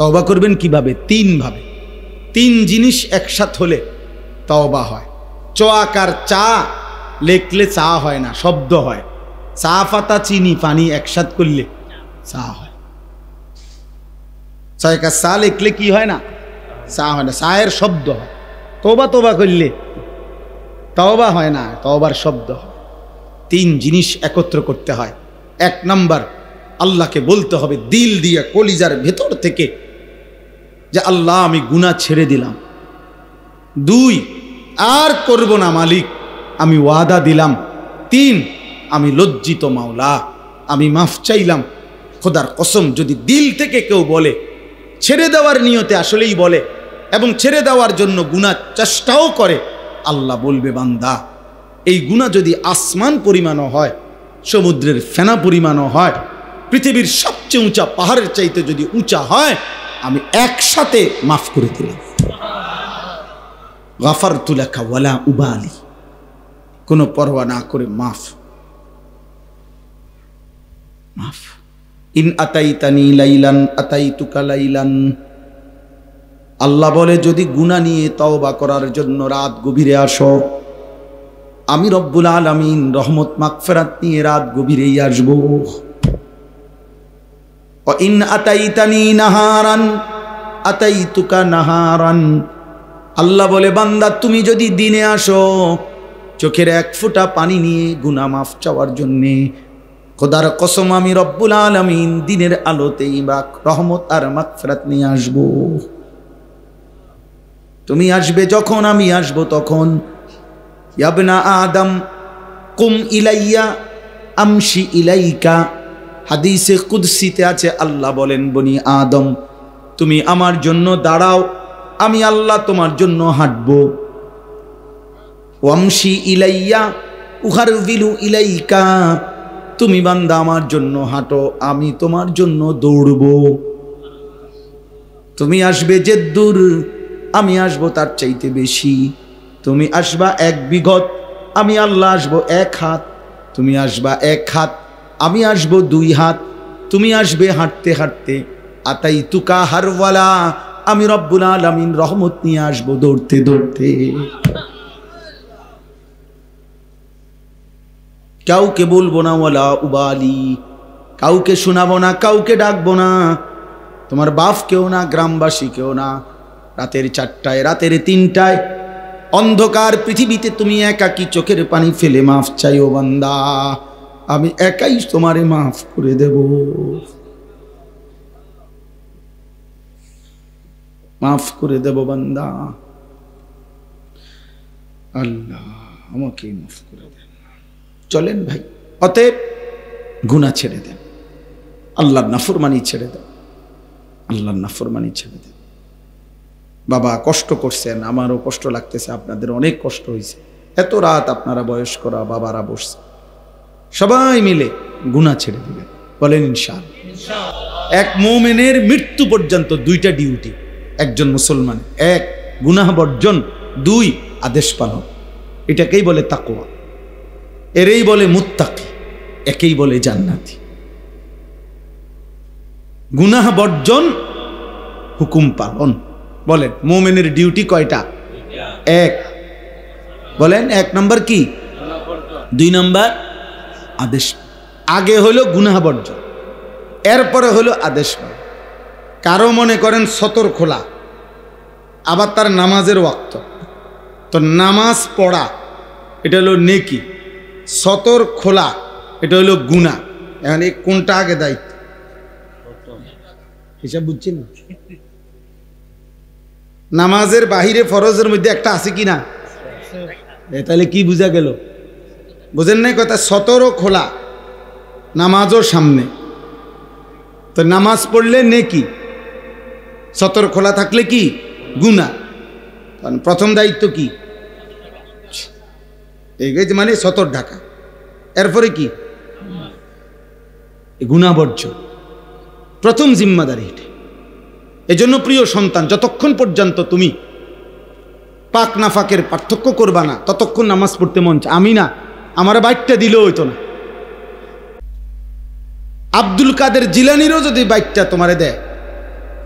তওবা করবেন কিভাবে? তিন ভাবে। তিন জিনিস একসাথে হলে তওবা হয়। চ আকার চা লেখলে চা হয় না, শব্দ হয়। চা পাতা চিনি পানি একসাথ করলে চা হয়। ছয়কা চা লেখলে কি হয় না? চা হয় না, চায়ের শব্দ হয়। তওবা তওবা করলে তওবা হয় না, তওবার শব্দ হয়। তিন জিনিস একত্র করতে হয়। এক নাম্বার, আল্লাহকে বলতে হবে দিল দিয়ে কলিজার ভেতর থেকে যে আল্লাহ আমি গুনাহ ছেড়ে দিলাম। দুই, আর করব না মালিক, আমি ওয়াদা দিলাম। তিন, আমি লজ্জিত মাওলা, আমি মাফ চাইলাম। খোদার কসম, যদি দিল থেকে কেউ বলে, ছেড়ে দেওয়ার নিয়তে আসলেই বলে এবং ছেড়ে দেওয়ার জন্য গুনাহ চেষ্টাও করে, আল্লাহ বলবে বান্দা এই গুনাহ যদি আসমান পরিমাণও হয়, সমুদ্রের ফেনা পরিমাণও হয়, পৃথিবীর সবচেয়ে উঁচা পাহাড়ের চাইতে যদি উঁচা হয়, আমি একসাথে মাফ করে দিলাম। গাফারতু লাকা ওয়ালা উবালি, কোনো পরোয়া না করে মাফ। মাফ। ইন আতাইতানি লাইলান আতাইতুকা লাইলান, আল্লাহ বলে যদি গুনাহ নিয়ে তওবা করার জন্য রাত গভীরে আসো, আমি রব্বুল আলামিন রহমত মাগফিরাত নিয়ে রাত গভীরেই আসবো। ওয়া ইন আতাইতানি নাহারান আতাইতুকা নাহারান, আল্লাহ বলে বান্দা তুমি যদি দিনে আসো চোখের এক ফোঁটা পানি নিয়ে গুনাহ মাফ চাওয়ার জন্যে, খোদার কসম আমি রব্বুল আলামিন দিনের আলোতেই বা রহমত আর মাগফিরাত নিয়ে আসবো। তুমি আসবে যখন, আমি আসবো তখন। ইয়াবনা আদম কুম ইলাইয়া আমশি ইলাইকা, হাদিসে কুদসিতে আছে আল্লাহ বলেন বনি আদম তুমি আমার জন্য দাঁড়াও, আমি আল্লাহ তোমার জন্য হাঁটবো। ওয়ামশি ইলাইয়া উহারবিলু ইলাইকা, তুমি বান্দা আমার জন্য হাঁটো, আমি তোমার জন্য দৌড়বো। তুমি আসবে যে দূর, আমি আসবো তার চাইতে বেশি। তুমি আসবা এক বিঘত, আমি আল্লাহ আসবো এক হাত। তুমি আসবা এক হাত, আমি আসবো দুই হাত। তুমি আসবে হাঁটতে হাঁটতে, আতাইতুকা হারওয়ালা, আমি রব্বুল আলামিন রহমত নিয়ে আসবো দৌড়তে দৌড়তে। কাউকে বলবো না ওয়ালা উবালি, কাউকে শোনাবো না, কাউকে ডাকবো না, তোমার বাপ কেউ না, গ্রামবাসী কেউ না। রাতের 4টায়, রাতের 3টায় অন্ধকার পৃথিবীতে তুমি একাকী চোখের পানি ফেলে মাফ চাইও বান্দা, আমি একাই তোমারে মাফ করে দেব। মাফ করে দেব বান্দা, আল্লাহ আমাকে মাফ করে দেন। চলেন ভাই, অতএব গুনাহ ছেড়ে দেন, আল্লাহর নাফরমানি ছেড়ে দেন, আল্লাহর নাফরমানি ছেড়ে দেন। বাবা কষ্ট করছেন, আমারও কষ্ট লাগতেছে, আপনাদের অনেক কষ্ট হয়েছে। এত রাত আপনারা বয়স্করা বাবারা বসছে, সবাই মিলে গুনাহ ছেড়ে দিবেন, বলেন ইনশাআল্লাহ। এক মুমিনের মৃত্যু পর্যন্ত 2টা ডিউটি একজন মুসলমান, 1 গুনাহ বর্জন, 2 আদেশ পালন। এটাকেই বলে তাকওয়া, এরই বলে মুত্তাকি, একেই বলে জান্নাতি। গুনাহ বর্জন, হুকুম পালন। বলেন মুমিনের ডিউটি কয়টা? 1। বলেন 1 নম্বর কি? 2 নম্বর আদেশ। আগে হলো গুনাহ বর্জন, এরপরে হলো আদেশ পালন। কারো মনে করেন সতর খোলা, আবার তার নামাজের ওয়াক্ত, তো নামাজ পড়া এটা হলো নেকি, সতর খোলা এটা হলো গুনাহ। এখন এই কোনটা আগে দায়িত্ব? হিসাব বুঝছেন? নামাজের বাহিরে ফরজের মধ্যে একটা আছে কি না? তাহলে কি বুঝা গেল? বুঝেন নাই কথা? সতরও খোলা, নামাজও সামনে, তো নামাজ পড়লে নেকি, সতর খোলা থাকলে কি গুনাহ। প্রথম দায়িত্ব কি? এই মানে সতর ঢাকা, এরপরে কি গুনাহ বর্জন, প্রথম জিম্মাদারি এটা। এজন্য প্রিয় সন্তান, যতক্ষণ পর্যন্ত তুমি পাক নাফাকের পার্থক্য করবা না, ততক্ষণ নামাজ পড়তে মন চায়। আমি না, আমার বাইকটা দিলেও হইতো না। আব্দুল কাদের জিলানিরও যদি বাইকটা তোমারে দেয়,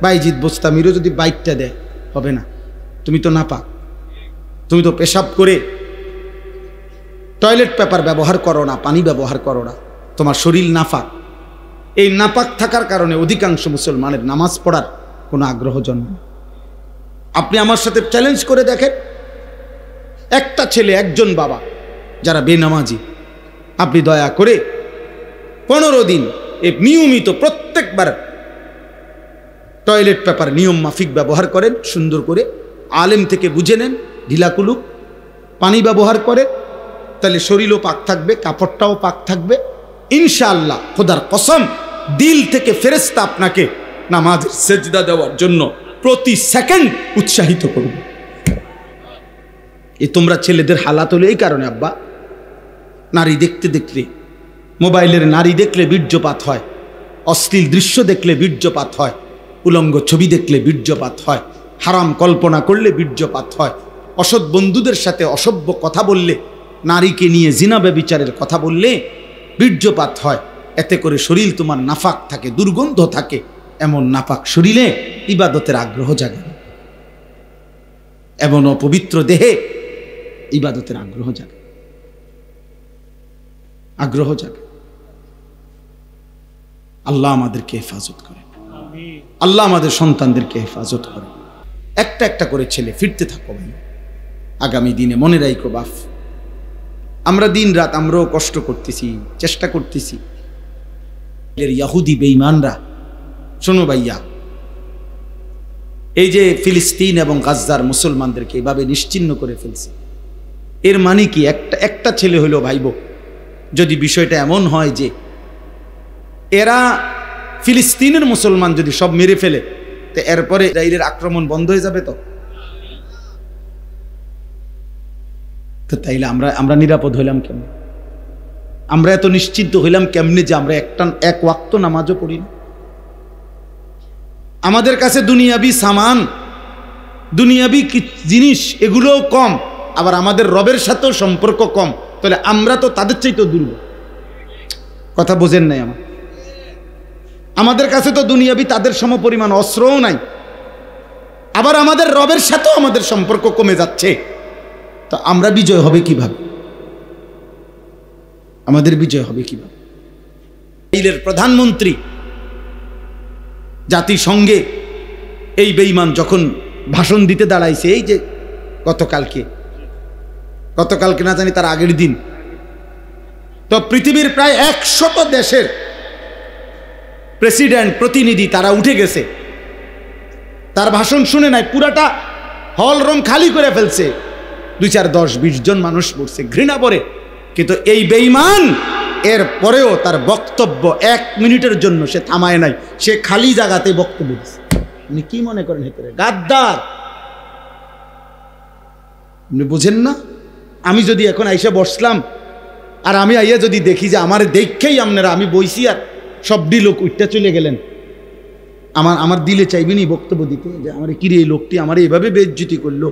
বাইজিদ বোস্তামিরও যদি বাইকটা দেয় হবে না, তুমি তো নাপাক, তুমি তো পেশাব করে টয়লেট পেপার ব্যবহার করো না, পানি ব্যবহার করো না, তোমার শরীর নাপাক। এই নাপাক থাকার কারণে অধিকাংশ মুসলমানের নামাজ পড়ার কোনো আগ্রহ জন্ম। আপনি আমার সাথে চ্যালেঞ্জ করে দেখেন, একটা ছেলে, একজন বাবা যারা বেনামাজি, আপনি দয়া করে 15 দিন নিয়মিত প্রত্যেকবার টয়লেট পেপার নিয়ম মাফিক ব্যবহার করেন, সুন্দর করে আলেম থেকে বুঝে নেন, ঢিলাকুলুক পানি ব্যবহার করেন, তাহলে শরীরও পাক থাকবে, কাপড়টাও পাক থাকবে ইনশাআল্লাহ। খোদার কসম, দিল থেকে ফেরেশতা আপনাকে নামাজের সেজদা দেওয়ার জন্য প্রতি সেকেন্ড উৎসাহিত করবে। এই তোমরা ছেলেদের হালাত হলো এই কারণে আব্বা, নারী দেখতে দেখলে, মোবাইলের নারী দেখলে বীর্যপাত হয়, অশ্লীল দৃশ্য দেখলে বীর্যপাত হয়, উলঙ্গ ছবি দেখলে বীর্যপাত হয়, হারাম কল্পনা করলে বীর্যপাত হয়, অসৎ বন্ধুদের সাথে অসভ্য কথা বললে, নারীকে নিয়ে জিনা ব্যভিচারের কথা বললে বীর্যপাত হয়। এতে করে শরীর তোমার নাফাক থাকে, দুর্গন্ধ থাকে। এমন নাপাক শরীরে ইবাদতের আগ্রহ জাগে, এমন অপবিত্র দেহে ইবাদতের আগ্রহ জাগে, আগ্রহ জাগে। আল্লাহ আমাদেরকে হেফাজত করে, আল্লাহ আমাদের সন্তানদেরকে হেফাজত করে। একটা একটা করে ছেলে ফিরতে থাকো ভাই, আগামী দিনে মনে রাখো বাপ, আমরা দিন রাত আমরাও কষ্ট করতেছি, চেষ্টা করতেছি। ইহুদি বেঈমানরা, শোনো ভাইয়া, এই যে ফিলিস্তিন এবং গাজ্জার মুসলমানদেরকে এভাবে নিশ্চিহ্ন করে ফেলছে, এর মানে কি? একটা ছেলে হইলো ভাইবো, যদি বিষয়টা এমন হয় যে এরা ফিলিস্তিনের মুসলমান যদি সব মেরে ফেলে, তো এরপরে ইসরায়েলের আক্রমণ বন্ধ হয়ে যাবে। তো তাইলে আমরা নিরাপদ হইলাম কেমনে? আমরা এত নিশ্চিন্ত হইলাম কেমনে যে আমরা এক ওয়াক্ত নামাজও পড়ি না? আমাদের কাছে দুনিয়াবি সামান, দুনিয়াবি জিনিস এগুলোও কম, আবার আমাদের রবের সাথেও সম্পর্ক কম, তাহলে আমরা তো তাদের চাইতেও দুর্বল। কথা বোঝেন নাই? আমাদের কাছে তো দুনিয়াবি তাদের সমপরিমাণ অস্ত্রও নাই, আবার আমাদের রবের সাথেও আমাদের সম্পর্ক কমে যাচ্ছে। তো আমরা বিজয় হবে কিভাবে? আমাদের বিজয় হবে কিভাবে? ইসরায়েলের প্রধানমন্ত্রী জাতিসংঘে এই বেঈমান যখন ভাষণ দিতে দাঁড়াইছে, এই যে গতকালকে না জানি তার আগের দিন, তো পৃথিবীর প্রায় 100 দেশের প্রেসিডেন্ট, প্রতিনিধি তারা উঠে গেছে, তার ভাষণ শুনে নাই, পুরাটা হল রুম খালি করে ফেলছে, 2, 4, 10, 20 জন মানুষ পড়ছে ঘৃণা করে। কিন্তু এই বেঈমান এর পরেও তার বক্তব্য 1 মিনিটের জন্য সে থামায় নাই, সে খালি জায়গাতে বক্তব্য দিচ্ছে। আপনি কি মনে করেন হেতরে গাদ্দার? আপনি বুঝেন না? আমি যদি এখন আইসা বসলাম আর আমি আইয়া যদি দেখি যে আমার দেখেই আপনারা, আমি বইছি আর সবটি লোক উঠতে চলে গেলেন, আমার দিলে চাইবেনি বক্তব্য দিতে যে আমার কিরে এই লোকটি আমার এইভাবে বেইজ্জতি করলো,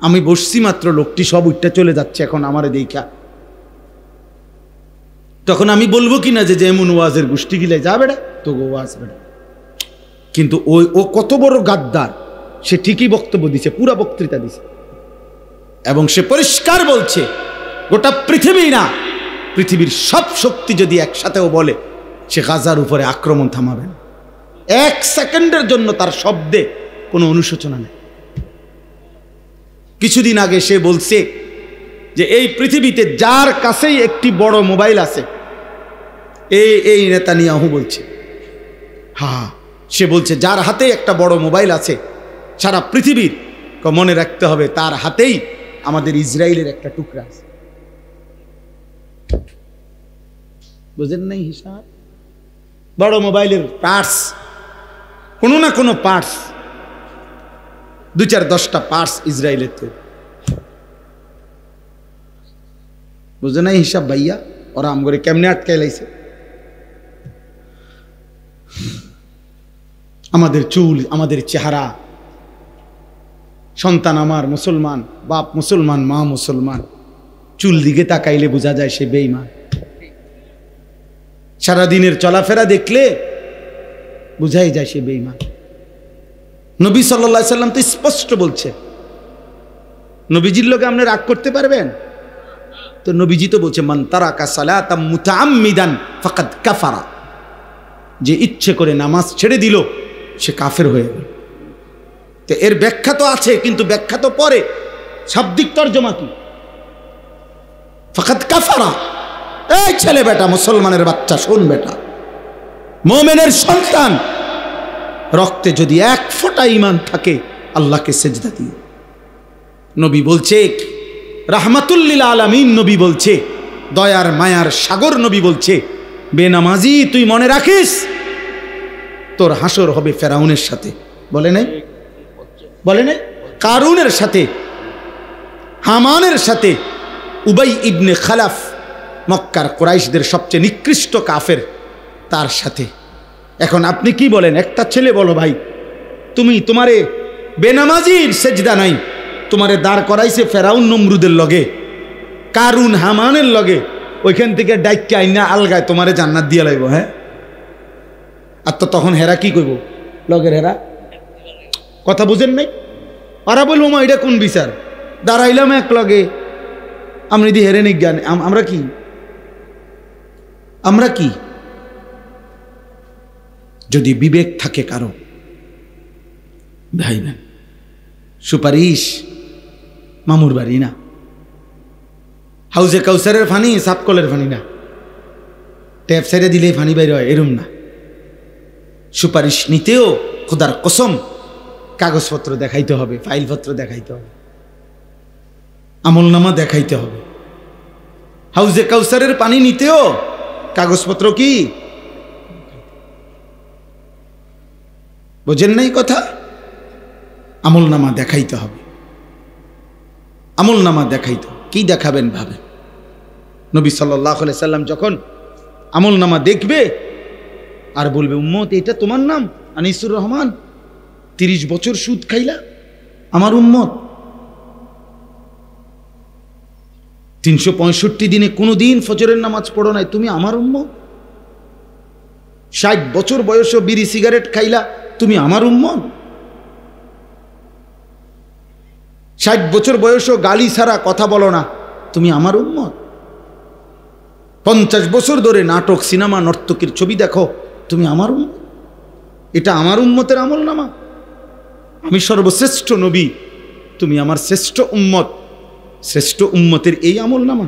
আমি বসছি মাত্র, লোকটি সব উঠতে চলে যাচ্ছে এখন আমারে দেখা, তখন আমি বলবো কিনা যে এমন ওয়াজের গোষ্ঠী গিলে যা বেড়া তো ওয়াজ বেড়া। কিন্তু ও কত বড় গাদ্দার, সে ঠিকই বক্তব্য দিছে, পুরা বক্তৃতা দিছে, এবং সে পরিষ্কার বলছে গোটা পৃথিবী না, পৃথিবীর সব শক্তি যদি একসাথেও বলে সে গাজার উপরে আক্রমণ থামাবে না। 1 সেকেন্ডের জন্য তার শব্দে কোনো অনুশোচনা নেই। কিছুদিন আগে সে বলছে যে এই পৃথিবীতে যার কাছেই একটি বড় মোবাইল আছে, এই নেতানিয়াহু বলছে, হ্যাঁ, সে বলছে যার হাতেই একটা বড় মোবাইল আছে সারা পৃথিবীর, মনে রাখতে হবে তার হাতেই আমাদের ইসরায়েলের একটা টুকরা আছে। বুঝেন নাই হিসাব? বড় মোবাইলের পার্টস, কোনো না কোনো পার্টস, 2, 4, 10টা পার্টস ইসরায়েলের তৈরি। বুঝে নাই হিসাব ভাইয়া? ওরা আমগরে কেমনে আটকাই লাইছে। আমাদের চুল, আমাদের চেহারা, সন্তান আমার মুসলমান, বাপ মুসলমান, মা মুসলমান, চুল দিকে তাকাইলে বোঝা যায় সে বেঈমান। সারাদিনের চলাফেরা দেখলে বোঝাই যায় সে বেঈমান। নবী সাল্লাল্লাহু আলাইহি সাল্লাম তো স্পষ্ট বলছে, নবীজির লোকে আপনি রাগ করতে পারবেন? তো নবীজি তো বলছে মান তারাকা সালাতাম মুতাআম্মিদান ফাকাদ কাফারা, যে ইচ্ছে করে নামাজ ছেড়ে দিল সে কাফের হয়ে গেল। তো এর ব্যাখ্যা তো আছে, কিন্তু ব্যাখ্যা তো পরে, শাব্দিক তর্জমা কি? ফাকাদ কাফারা। এই ছেলে বেটা, মুসলমানের বাচ্চা, শোন বেটা, মুমিনের সন্তান, রক্তে যদি এক ফোঁটা ঈমান থাকে আল্লাহকে সেজদা দিও। নবী বলছে, রাহমাতুল লিল আলামিন নবী বলছে, দয়ার মায়ার সাগর নবী বলছে, বেনামাজি তুই মনে রাখিস তোর হাসর হবে ফেরাউনের সাথে। বলে নাই? বলে নাই? কারুনের সাথে, হামানের সাথে, উবাই ইবনে খালাফ, মক্কার কুরাইশদের সবচেয়ে নিকৃষ্ট কাফের, তার সাথে। এখন আপনি কি বলেন? একটা ছেলে বলো ভাই, তুমি তোমারে বেনামাজির সেজদা নাই, তোমারে দাঁড় করাইছে ফেরাউন নমরুদের লগে, কারুন হামানের লগে, ওইখান থেকে ডাইক্কা আইনা আলগায় তোমারে জান্নাত দিয়ে লাগবো। হ্যাঁ, আর তো তখন হেরা কি করবো? লগের হেরা কথা বুঝেন নাই? ওরা বলবো মা এটা কোন বিচার, দাঁড়াইলাম এক লগে, আমি যদি হেরে নিক জ্ঞান, আমরা কি? আমরা কি? যদি বিবেক থাকে কারো, ভাই বোন, সুপারিশ মামুর বাড়ি না, হাউজে কাউসারের ফানি সাপকলের ফানি না, ট্যাপ সাইডে দিলে ফানি বাইরে হয় এরম না। সুপারিশ নিতেও খোদার কসম কাগজপত্র দেখাইতে হবে, ফাইলপত্র দেখাইতে হবে, আমলনামা দেখাইতে হবে। হাউজে কাউসারের পানি নিতেও কাগজপত্র কি বোঝেন নাই কথা? আমলনামা দেখাইতে হবে, আমলনামা দেখাইতে। কি দেখাবেন ভাবে? নবী সাল্লাল্লাহু আলাইহি সাল্লাম যখন আমলনামা দেখবে আর বলবে, উম্মত এটা তোমার নাম আনিসুর রহমান, 30 বছর সুদ খাইলা, আমার উম্মত, 365 দিনে কোনো দিন ফজরের নামাজ পড়ো নাই, তুমি আমার উম্মত। 60 বছর বয়সে বিড়ি সিগারেট খাইলা, তুমি আমার উম্মত। 60 বছর বয়সে গালি ছাড়া কথা বলো না, তুমি আমার উম্মত। 50 বছর ধরে নাটক, সিনেমা, নর্তকীর ছবি দেখো, তুমি আমার উম্মত। এটা আমার উম্মতের আমলনামা। আমি সর্বশ্রেষ্ঠ নবী, তুমি আমার শ্রেষ্ঠ উম্মত, শ্রেষ্ঠ উম্মতের এই আমলনামা।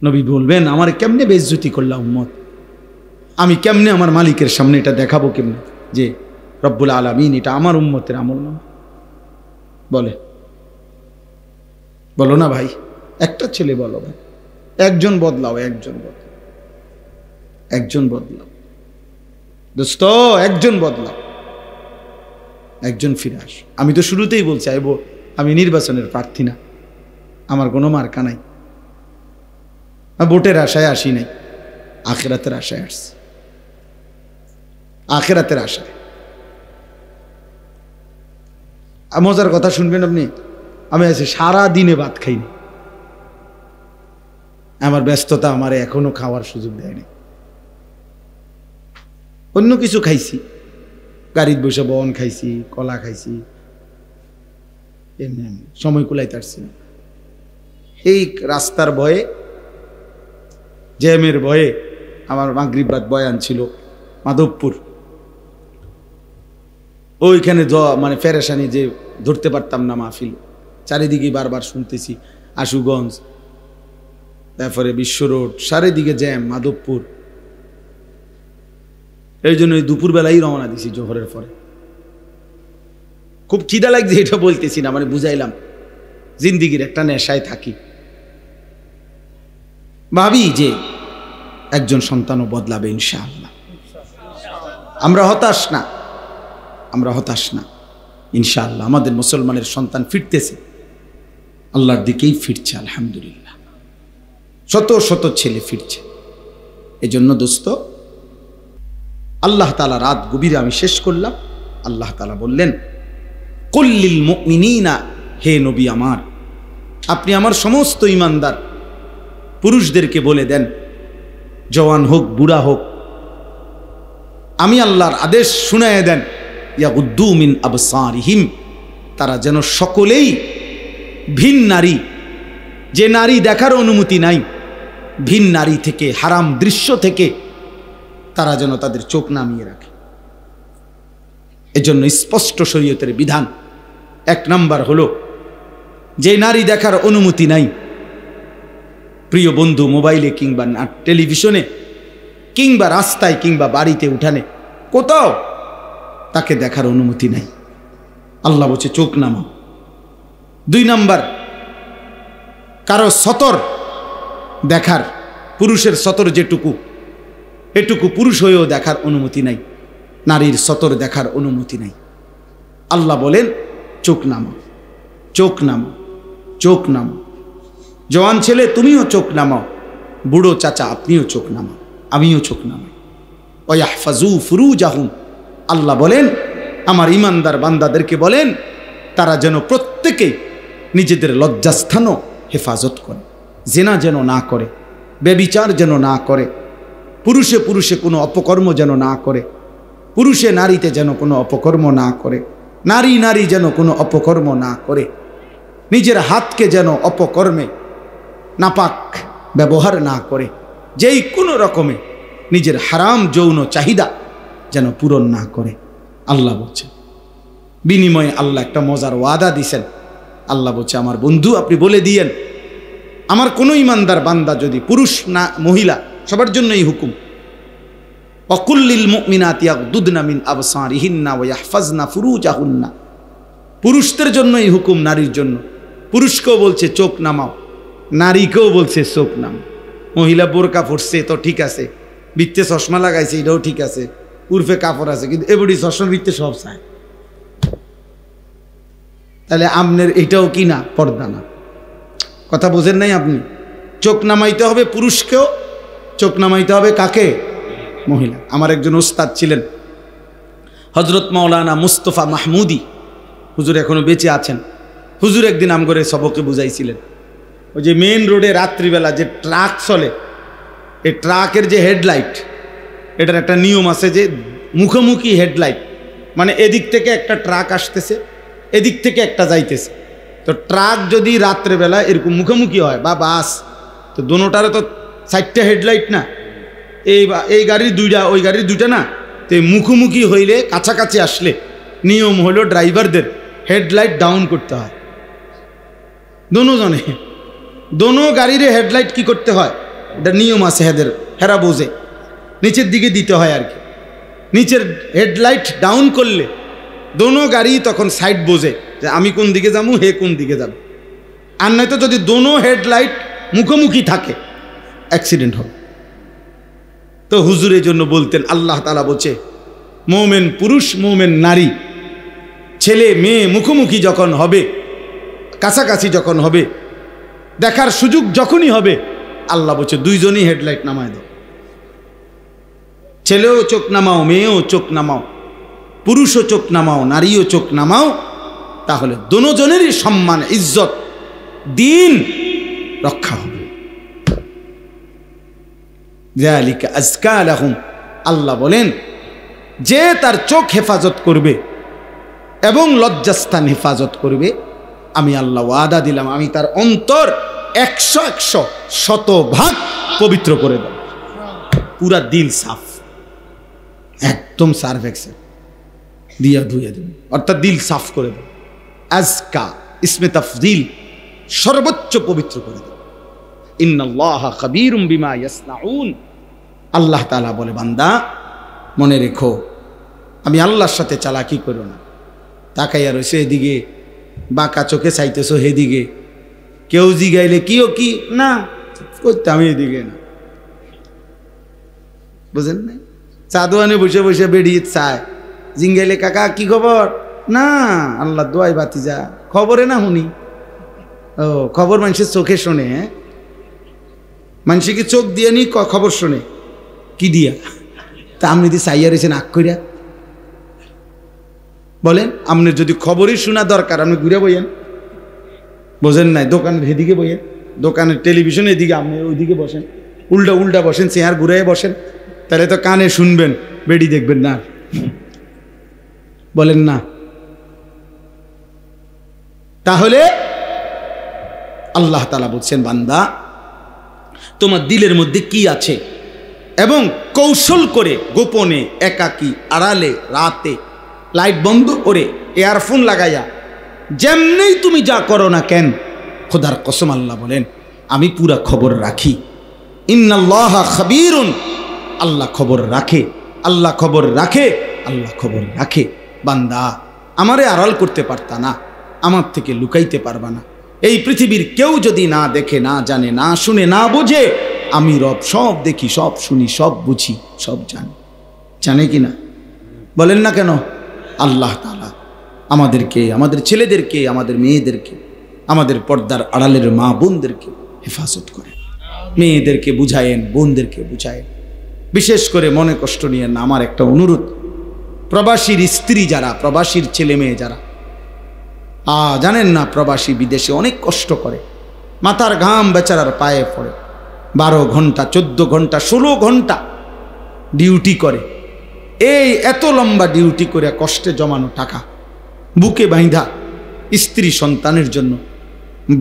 নবী বলবেন, আমার কেমনে বেইজ্জতি করলা উম্মত, আমি কেমনে আমার মালিকের সামনে এটা দেখাবো কেমনে যে রব্বুল আলামিন এটা আমার উম্মতের আমলনামা? বলে, বলো না ভাই, একটা ছেলে বলো ভাই, একজন বদলাও, একজন বদলাও, একজন বদলাও দোস্ত, একজন বদলাও, একজন ফিরে আস। আমি তো শুরুতেই বলছি, আমি নির্বাচনের প্রার্থী না, আমার কোনো মার্কা নাই, ভোটের আশায় আসি নাই, আখিরাতের আশায় আসছি, আখিরাতের আশায়। মজার কথা শুনবেন আপনি, আমি আছি সারা দিনে ভাত খাইনি, আমার ব্যস্ততা আমার এখনো খাওয়ার সুযোগ দেয়নি। অন্য কিছু খাইছি, গাড়ির বসে বন খাইছি, কলা খাইছি, এমনি সময় কুলাইতে পারছি না। এই রাস্তার ভয়ে, জ্যামের ভয়ে, আমার মাগরিব রাত বয়ান ছিল মাধবপুর, ওইখানে মানে ফেরেশানি যে ধরতে পারতাম না মাহফিল, চারিদিকে বারবার শুনতেছি আশুগঞ্জ, তারপরে বিশ্ব রোড, চারিদিকে জ্যাম, মাধবপুর। এই জন্য দুপুরবেলাই রওনা দিছি জোহরের পরে। খুব খিদা লাগছে, এটা বলতেছি না, মানে বুঝাইলাম, জিন্দিগির একটা নেশায় থাকি, ভাবি যে একজন সন্তানও বদলাবে ইনশাআল্লাহ। আমরা হতাশ না, আমরা হতাশ না, ইনশাআল্লাহ আমাদের মুসলমানের সন্তান ফিরতেছে, আল্লাহর দিকেই ফিরছে, আলহামদুলিল্লাহ। শত শত ছেলে ফিরছে। এজন্য দোস্ত, আল্লাহ তাআলা রাত গভীরে আমি শেষ করলাম, আল্লাহ তাআলা বললেন, কুল্লিল মুমিনিনা, হে নবী আমার, আপনি আমার সমস্ত ঈমানদার পুরুষদেরকে বলে দেন, জওয়ান হোক বুড়া হোক, আমি আল্লাহর আদেশ শুনায়ে দেন, ইয়াগুদ্দু মিন আবসারিহিম, তারা যেন সকলেই ভিন নারী, যে নারী দেখার অনুমতি নাই, ভিন নারী থেকে, হারাম দৃশ্য থেকে তারা যেন তাদের চোখ নামিয়ে রাখে। এজন্য স্পষ্ট শরীয়তের বিধান। 1 নাম্বার হলো, যে নারী দেখার অনুমতি নাই, প্রিয় বন্ধু, মোবাইলে কিংবা টেলিভিশনে কিংবা রাস্তায় কিংবা বাড়িতে উঠানে কোথাও তাকে দেখার অনুমতি নাই, আল্লাহ বলছে চোখ নামাও। 2 নাম্বার, কারো সতর দেখার, পুরুষের সতর যেটুকু, এটুকু পুরুষ হয়েও দেখার অনুমতি নাই, নারীর সতর দেখার অনুমতি নাই। আল্লাহ বলেন চোখ নামাও, চোখ নামাও, চোখ নামাও। জওয়ান ছেলে তুমিও চোখ নামাও, বুড়ো চাচা আপনিও চোখ নামাও, আমিও চোখ নামাই। ওয়াহফাজু ফুরুজাহুম, আল্লাহ বলেন আমার ইমানদার বান্দাদেরকে বলেন তারা যেন প্রত্যেকে নিজেদের লজ্জাস্থানও হেফাজত করে, জেনা যেন না করে, ব্যভিচার যেন না করে, পুরুষে পুরুষে কোনো অপকর্ম যেন না করে, পুরুষে নারীতে যেন কোনো অপকর্ম না করে, নারী নারী যেন কোনো অপকর্ম না করে, নিজের হাতকে যেন অপকর্মে নাপাক ব্যবহার না করে, যেই কোনো রকমে নিজের হারাম যৌন চাহিদা যেন পূরণ না করে। আল্লাহ বলছে বিনিময়ে আল্লাহ একটা মজার ওয়াদা দিছেন। আল্লাহ বলছে আমার বন্ধু আপনি বলে দিয়েন, আমার কোনো ইমানদার বান্দা যদি, পুরুষ না মহিলা সবার জন্যই হুকুম, ওয়াকুল্লিল মুমিনাতি ইয়াগদুদনা মিন আবসারিহিন্না ওয়া ইয়াহফাজনা ফুরুজাহুন্না, পুরুষদের জন্যই হুকুম, নারীর জন্য। পুরুষকেও বলছে চোখ নামাও, নারীকেও বলছে চোখ নামাও। মহিলা বোরকা পরছে তো ঠিক আছে, বৃত্তে চশমা লাগাইছে এটাও ঠিক আছে, উর্ফে কাপড় আছে, কিন্তু এবারই চশমা বৃত্তে সব চায়, তাহলে আমনের এটাও কি না, পর্দা না? কথা বোঝেন নাই আপনি? চোখ নামাইতে হবে পুরুষকেও, চোখ নামাইতে হবে কাকে? মহিলা। আমার একজন ওস্তাদ ছিলেন হজরত মাওলানা মুস্তফা মাহমুদি, হুজুর এখনো বেঁচে আছেন। হুজুর একদিন আমগরে সবকে বুঝাইছিলেন, ওই যে মেইন রোডে রাত্রিবেলা যে ট্রাক চলে, এই ট্রাকের যে হেডলাইট, এটার একটা নিয়ম আছে যে মুখোমুখি হেডলাইট, মানে এদিক থেকে একটা ট্রাক আসতেছে, এদিক থেকে একটা যাইতেছে, তো ট্রাক যদি রাত্রেবেলা এরকম মুখোমুখি হয় বা বাস, তো দোনোটারে তো 4টা হেডলাইট না, এই গাড়ির 2টা ওই গাড়ির 2টা না, তো মুখোমুখি হইলে কাছাকাছি আসলে নিয়ম হলো ড্রাইভারদের হেডলাইট ডাউন করতে হয়। দোনোজনে, দোনো গাড়ির হেডলাইট কি করতে হয়, এটা নিয়ম আছে হেদের, হেরা বোঝে, নিচের দিকে দিতে হয় আর কি। নিচের হেডলাইট ডাউন করলে দোনো গাড়ি তখন সাইড বোঝে যে আমি কোন দিকে যাবো, হে কোন দিকে যাবে। আর নয়তো যদি দোনো হেডলাইট মুখোমুখি থাকে অ্যাক্সিডেন্ট হবে। তো হুজুরের জন্য বলতেন, আল্লাহ তাআলা বলছে মোমেন পুরুষ মোমেন নারী, ছেলে মেয়ে মুখোমুখি যখন হবে, কাছাকাছি যখন হবে, দেখার সুযোগ যখনই হবে, আল্লাহ বলছে দুইজনই হেডলাইট নামায় দাও। ছেলেও চোখ নামাও, মেয়েও চোখ নামাও, পুরুষও চোখ নামাও, নারীও চোখ নামাও, তাহলে দোনোজনেরই সম্মান ইজ্জত দিন রক্ষা হবে। যালিকা আজকা লাহুম, আল্লাহ বলেন যে তার চোখ হেফাজত করবে এবং লজ্জাস্থান হেফাজত করবে, আমি আল্লাহ ওয়াদা দিলাম আমি তার অন্তর 100 শতভাগ পবিত্র করে দেব। পুরা দিল সাফ, একদম সার্ভেক্সের দিয়া ধুয়ে দেব, অর্থাৎ দিল সাফ করে দেব। আজকা ইসমে তাফজিল, সর্বোচ্চ পবিত্র করে দেব। ইন্নাল্লাহা খাবীরুম বিমা ইয়াসনাউন, আল্লাহ তাআলা বলে বান্দা মনে রেখো আমি আল্লাহর সাথে চালাকি করো না। তাকাইয়া রয়েছে এদিকে, বাঁকা চোখে চাইতেছো হেদিকে, কেউ জিগাইলে কিও কি না করতে, আমি এদিকে না, বুঝেন না? চাদোয়ানে বসে বসে বেরিয়ে চায়, জিঙ্গাইলে কাকা কি খবর, না আল্লাহ দোয়াই বাতিজা, খবরে না শুনি। ও খবর মানুষের চোখে শোনে, হ্যাঁ মানুষে কি চোখ দিয়ে নি খবর শোনে, কি দিয়া? তা আপনি যদি চাইয়া রয়েছেন আগ করিয়া বলেন, আপনার যদি খবরই শোনা দরকার আপনি ঘুরে বইয়েন, বোঝেন নাই? দোকানের এদিকে বইয়েন, দোকানের টেলিভিশন এদিকে, আপনি ওইদিকে বসেন, উল্টা উল্টা বসেন, চেয়ার ঘুরে বসেন, তাহলে তো কানে শুনবেন, বেডি দেখবেন না, বলেন না? তাহলে আল্লাহ তাআলা বলছেন, বান্দা তোমার দিলের মধ্যে কি আছে, এবং কৌশল করে গোপনে, একাকী, আড়ালে, রাতে, লাইট বন্ধ করে, ইয়ারফোন লাগাইয়া, যেমনি তুমি যা করো না কেন, খোদার কসম আল্লাহ বলেন আমি পুরা খবর রাখি। ইন্নাল্লাহা খাবীরুন, আল্লাহ খবর রাখে, আল্লাহ খবর রাখে, আল্লাহ খবর রাখে। বান্দা আমারে আড়াল করতে পারতা না, আমার থেকে লুকাইতে পারবা না। এই পৃথিবীর কেউ যদি না দেখে, না জানে, না শুনে, না বোঝে, আমি রব সব দেখি, সব শুনি, সব বুঝি, সব জানি। জানে কি না? বলেন না কেন? আল্লাহ তাআলা আমাদেরকে, আমাদের ছেলেদেরকে, আমাদের মেয়েদেরকে, আমাদের পর্দার আড়ালের মা বোনদেরকে হেফাজত করেন। মেয়েদেরকে বুঝায়েন, বোনদেরকে বুঝায়েন। বিশেষ করে মনে কষ্ট নিয়ে না, আমার একটা অনুরোধ, প্রবাসীর স্ত্রী যারা, প্রবাসীর ছেলে মেয়ে যারা, জানেন না প্রবাসী বিদেশে অনেক কষ্ট করে, মাথার ঘাম বেচারার পায়ে পড়ে, 12 ঘন্টা, 14 ঘন্টা, 16 ঘন্টা ডিউটি করে। এই এত লম্বা ডিউটি করে কষ্টে জমানো টাকা বুকে বাঁধা স্ত্রী সন্তানের জন্য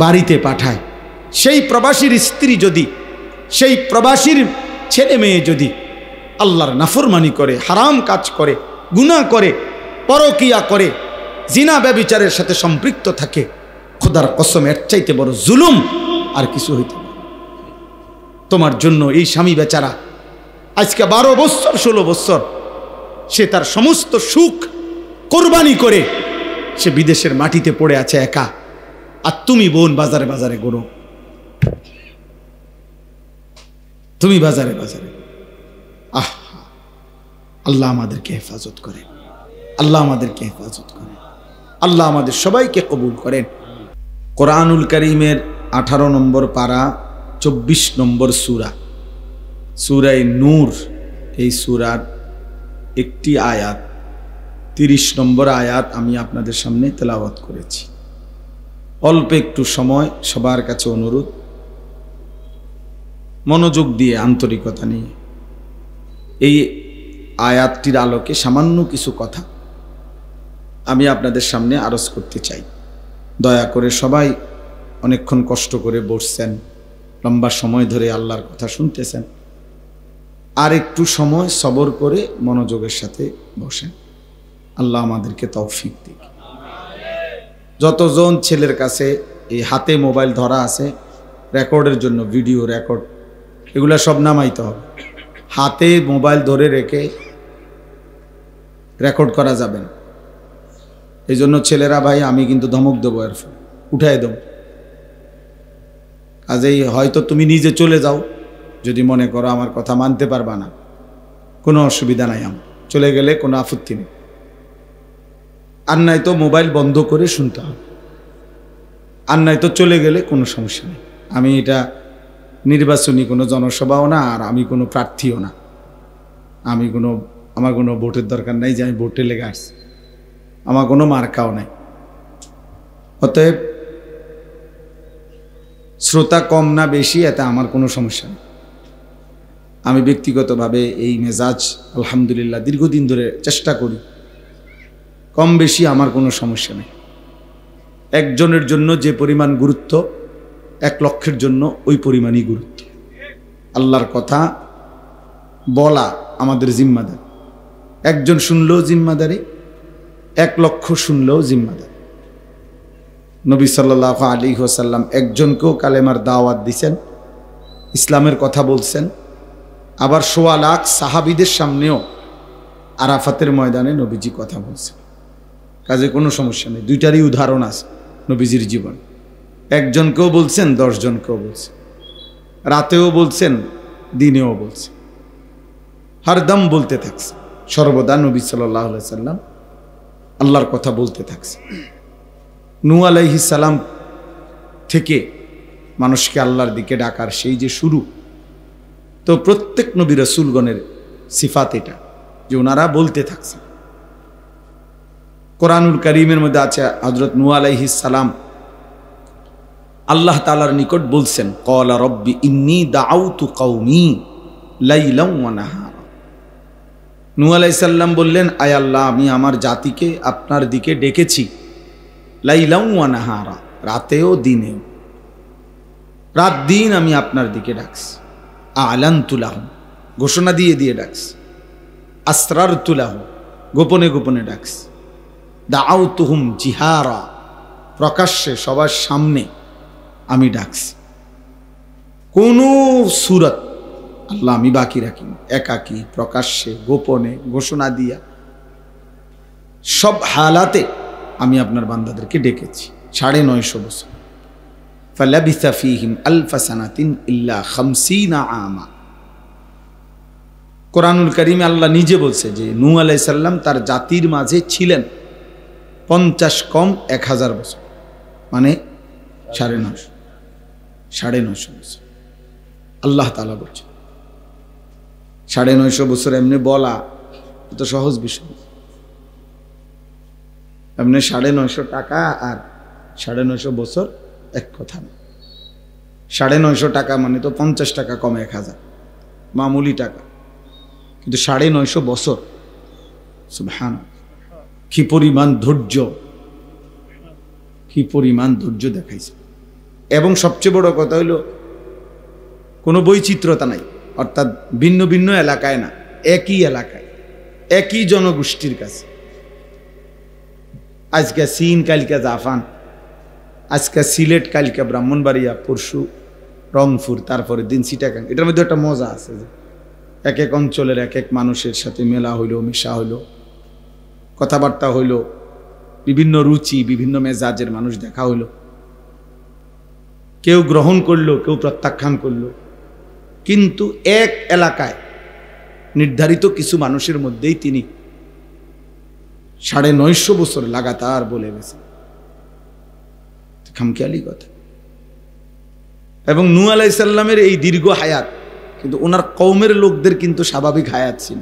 বাড়িতে পাঠায়। সেই প্রবাসীর স্ত্রী যদি, সেই প্রবাসীর ছেলে মেয়ে যদি আল্লাহর নাফরমানি করে, হারাম কাজ করে, গুনাহ করে, পরকিয়া করে, জিনা ব্যভিচারের সাথে সম্পৃক্ত থাকে, খোদার কসম এর চাইতে বড় জুলুম আর কিছু হইতে পারে। তোমার জন্য এই স্বামী বেচারা আজকে 12 বছর 16 বছর সে তার সমস্ত সুখ কোরবানি করে সে বিদেশের মাটিতে পড়ে আছে একা, আর তুমি বোন বাজারে বাজারে ঘোরো, তুমি বাজারে বাজারে। আল্লাহ আমাদেরকে হেফাজত করেন, আল্লাহ আমাদেরকে হেফাজত করেন, আল্লাহ আমাদের সবাইকে কবুল করেন। কোরআনুল কারীমের 18 নম্বর পারা, 24 নম্বর সূরা, সূরা নূর, এই সূরার একটি আয়াত, 30 নম্বর আয়াত আমি আপনাদের সামনে তেলাওয়াত করেছি। অল্প একটু সময়, সবার কাছে অনুরোধ, মনোযোগ দিয়ে, আন্তরিকতা নিয়ে এই আয়াতটির আলোকে সামান্য কিছু কথা আমি আপনাদের সামনে আরজ করতে চাই। দয়া করে সবাই অনেকক্ষণ কষ্ট করে বসছেন, লম্বা সময় ধরে আল্লাহর কথা শুনতেছেন, আর একটু সময় সবর করে মনোযোগের সাথে বসেন। আল্লাহ আমাদেরকে তৌফিক দিক। যতজন ছেলের কাছে এই হাতে মোবাইল ধরা আছে রেকর্ডের জন্য, ভিডিও রেকর্ড, এগুলা সব নামাইতে হবে। হাতে মোবাইল ধরে রেখে রেকর্ড করা যাবে না। এই জন্য ছেলেরা, ভাই আমি কিন্তু ধমক দেবো, এর উঠাই দেব। কাজেই হয়তো তুমি নিজে চলে যাও, যদি মনে করো আমার কথা মানতে পারবা না, কোনো অসুবিধা নাই, আমার চলে গেলে কোনো আপত্তি নেই। আর নাই তো মোবাইল বন্ধ করে শুনতে হবে, আর নাই তো চলে গেলে কোনো সমস্যা নেই। আমি এটা নির্বাচনী কোনো জনসভাও না, আর আমি কোনো প্রার্থীও না, আমার কোনো ভোটের দরকার নাই যে আমি ভোটে লেগে আসছি, আমার কোনো মার্কাও নাই। অতএব শ্রোতা কম না বেশি এতে আমার কোনো সমস্যা নেই। আমি ব্যক্তিগতভাবে এই মেজাজ আলহামদুলিল্লাহ দীর্ঘদিন ধরে চেষ্টা করি, কম বেশি আমার কোনো সমস্যা নেই। একজনের জন্য যে পরিমাণ গুরুত্ব, 1 লক্ষের জন্য ওই পরিমাণই গুরুত্ব। আল্লাহর কথা বলা আমাদের জিম্মাদার, একজন শুনলেও জিম্মাদারি, 1 লক্ষ শুনলেও জিম্মাদারি। নবী সাল্লাল্লাহু আলাইহি ওয়াসাল্লাম একজনকেও কালেমার দাওয়াত দিয়েছেন, ইসলামের কথা বলছেন, আবার 1.25 লাখ সাহাবীদের সামনেও আরাফাতের ময়দানে নবীজি কথা বলছেন। কাজে কোনো সমস্যা নেই, দুইটারই উদাহরণ আছে নবীজির জীবন। একজনকেও বলছেন, 10 জনকেও বলছেন, রাতেও বলছেন, দিনেও বলছেন, হরদম বলতে থাকছে। সর্বদা নবী সাল্লাল্লাহু আলাইহি সাল্লাম আল্লাহর কথা বলতে থাকছে। নূহ আলাইহিস সালাম থেকে মানুষকে আল্লাহর দিকে ডাকার সেই যে শুরু, তো প্রত্যেক নবী রাসূলগণের সিফাত এটা যে ওনারা বলতে থাকছে। কোরআনুল কারীমের মধ্যে আছে হযরত নূহ আলাইহিস সালাম আল্লাহ তাআলার নিকট বলছেন, ক্বালা রব্বি ইন্নী দাআউতু কওমি লাইলাম ওয়া নাহারা। নূহ আলাইহিস সালাম বললেন, আয় আল্লাহ, আমি আমার জাতিকে আপনার দিকে ডেকেছি লাইলাও ওয়া নাহারা, রাতেও দিনেও, রাত দিন আমি আপনার দিকে ডাকছি। আ'লানতু লাহুম, ঘোষণা দিয়ে দিয়ে ডাকছি। আসরারতু লাহুম, গোপনে গোপনে ডাকছি। দাআউতুহুম জিহারা, প্রকাশ্যে সবার সামনে আমি ডাকছি। কোন সূরত আল্লাহ আমি বাকি রাখিনি, একাকী, প্রকাশ্যে, গোপনে, ঘোষণা দিয়া, সব হালাতে আমি আপনার বান্দাদেরকে ডেকেছি 950 বছর। ফালাবিসা ফীহিম আলফা সানাতিন ইল্লা 50 আমা। কোরআনুল কারীমে আল্লাহ নিজে বলছে যে নূহ আলাইহিস সালাম তার জাতির মাঝে ছিলেন 50 কম 1000 বছর, মানে 950 বছর। আল্লাহ তাআলা বলছে 950 বছর এমনি বলা এত সহজ বিষয়। এমনি 950 টাকা আর 950 বছর এক কথা না। 950 টাকা মানে তো 50 টাকা কম 1000, মামুলি টাকা, কিন্তু 950 বছর, সুবহানাল্লাহ, কি পরিমাণ ধৈর্য, কি পরিমাণ ধৈর্য দেখাইছে। এবং সবচেয়ে বড় কথা হইল কোনো বৈচিত্র্যতা নাই, অর্থাৎ ভিন্ন ভিন্ন এলাকায় না, একই এলাকায়, একই জনগোষ্ঠীর কাছে। আজকে চীন, কালকে জাপান, আজকে সিলেট, কালকে ব্রাহ্মণবাড়িয়া, পরশু রংপুর, তারপরে দিন চিটাগাং। এটার মধ্যে একটা মজা আছে যে এক এক অঞ্চলের এক এক মানুষের সাথে মেলা হইল, মেশা হইল, কথাবার্তা হইল, বিভিন্ন রুচি, বিভিন্ন মেজাজের মানুষ দেখা হইল। কেউ গ্রহণ করলো, কেউ প্রত্যাখ্যান করলো, কিন্তু এক এলাকায় নির্ধারিত কিছু মানুষের মধ্যেই তিনি 950 বছর লাগাতার বলে গেছে। খামখেয়ালি কথা। এবং নূহ আলাইহিস সালামের এই দীর্ঘ হায়াত, কিন্তু ওনার কওমের লোকদের কিন্তু স্বাভাবিক হায়াত ছিল।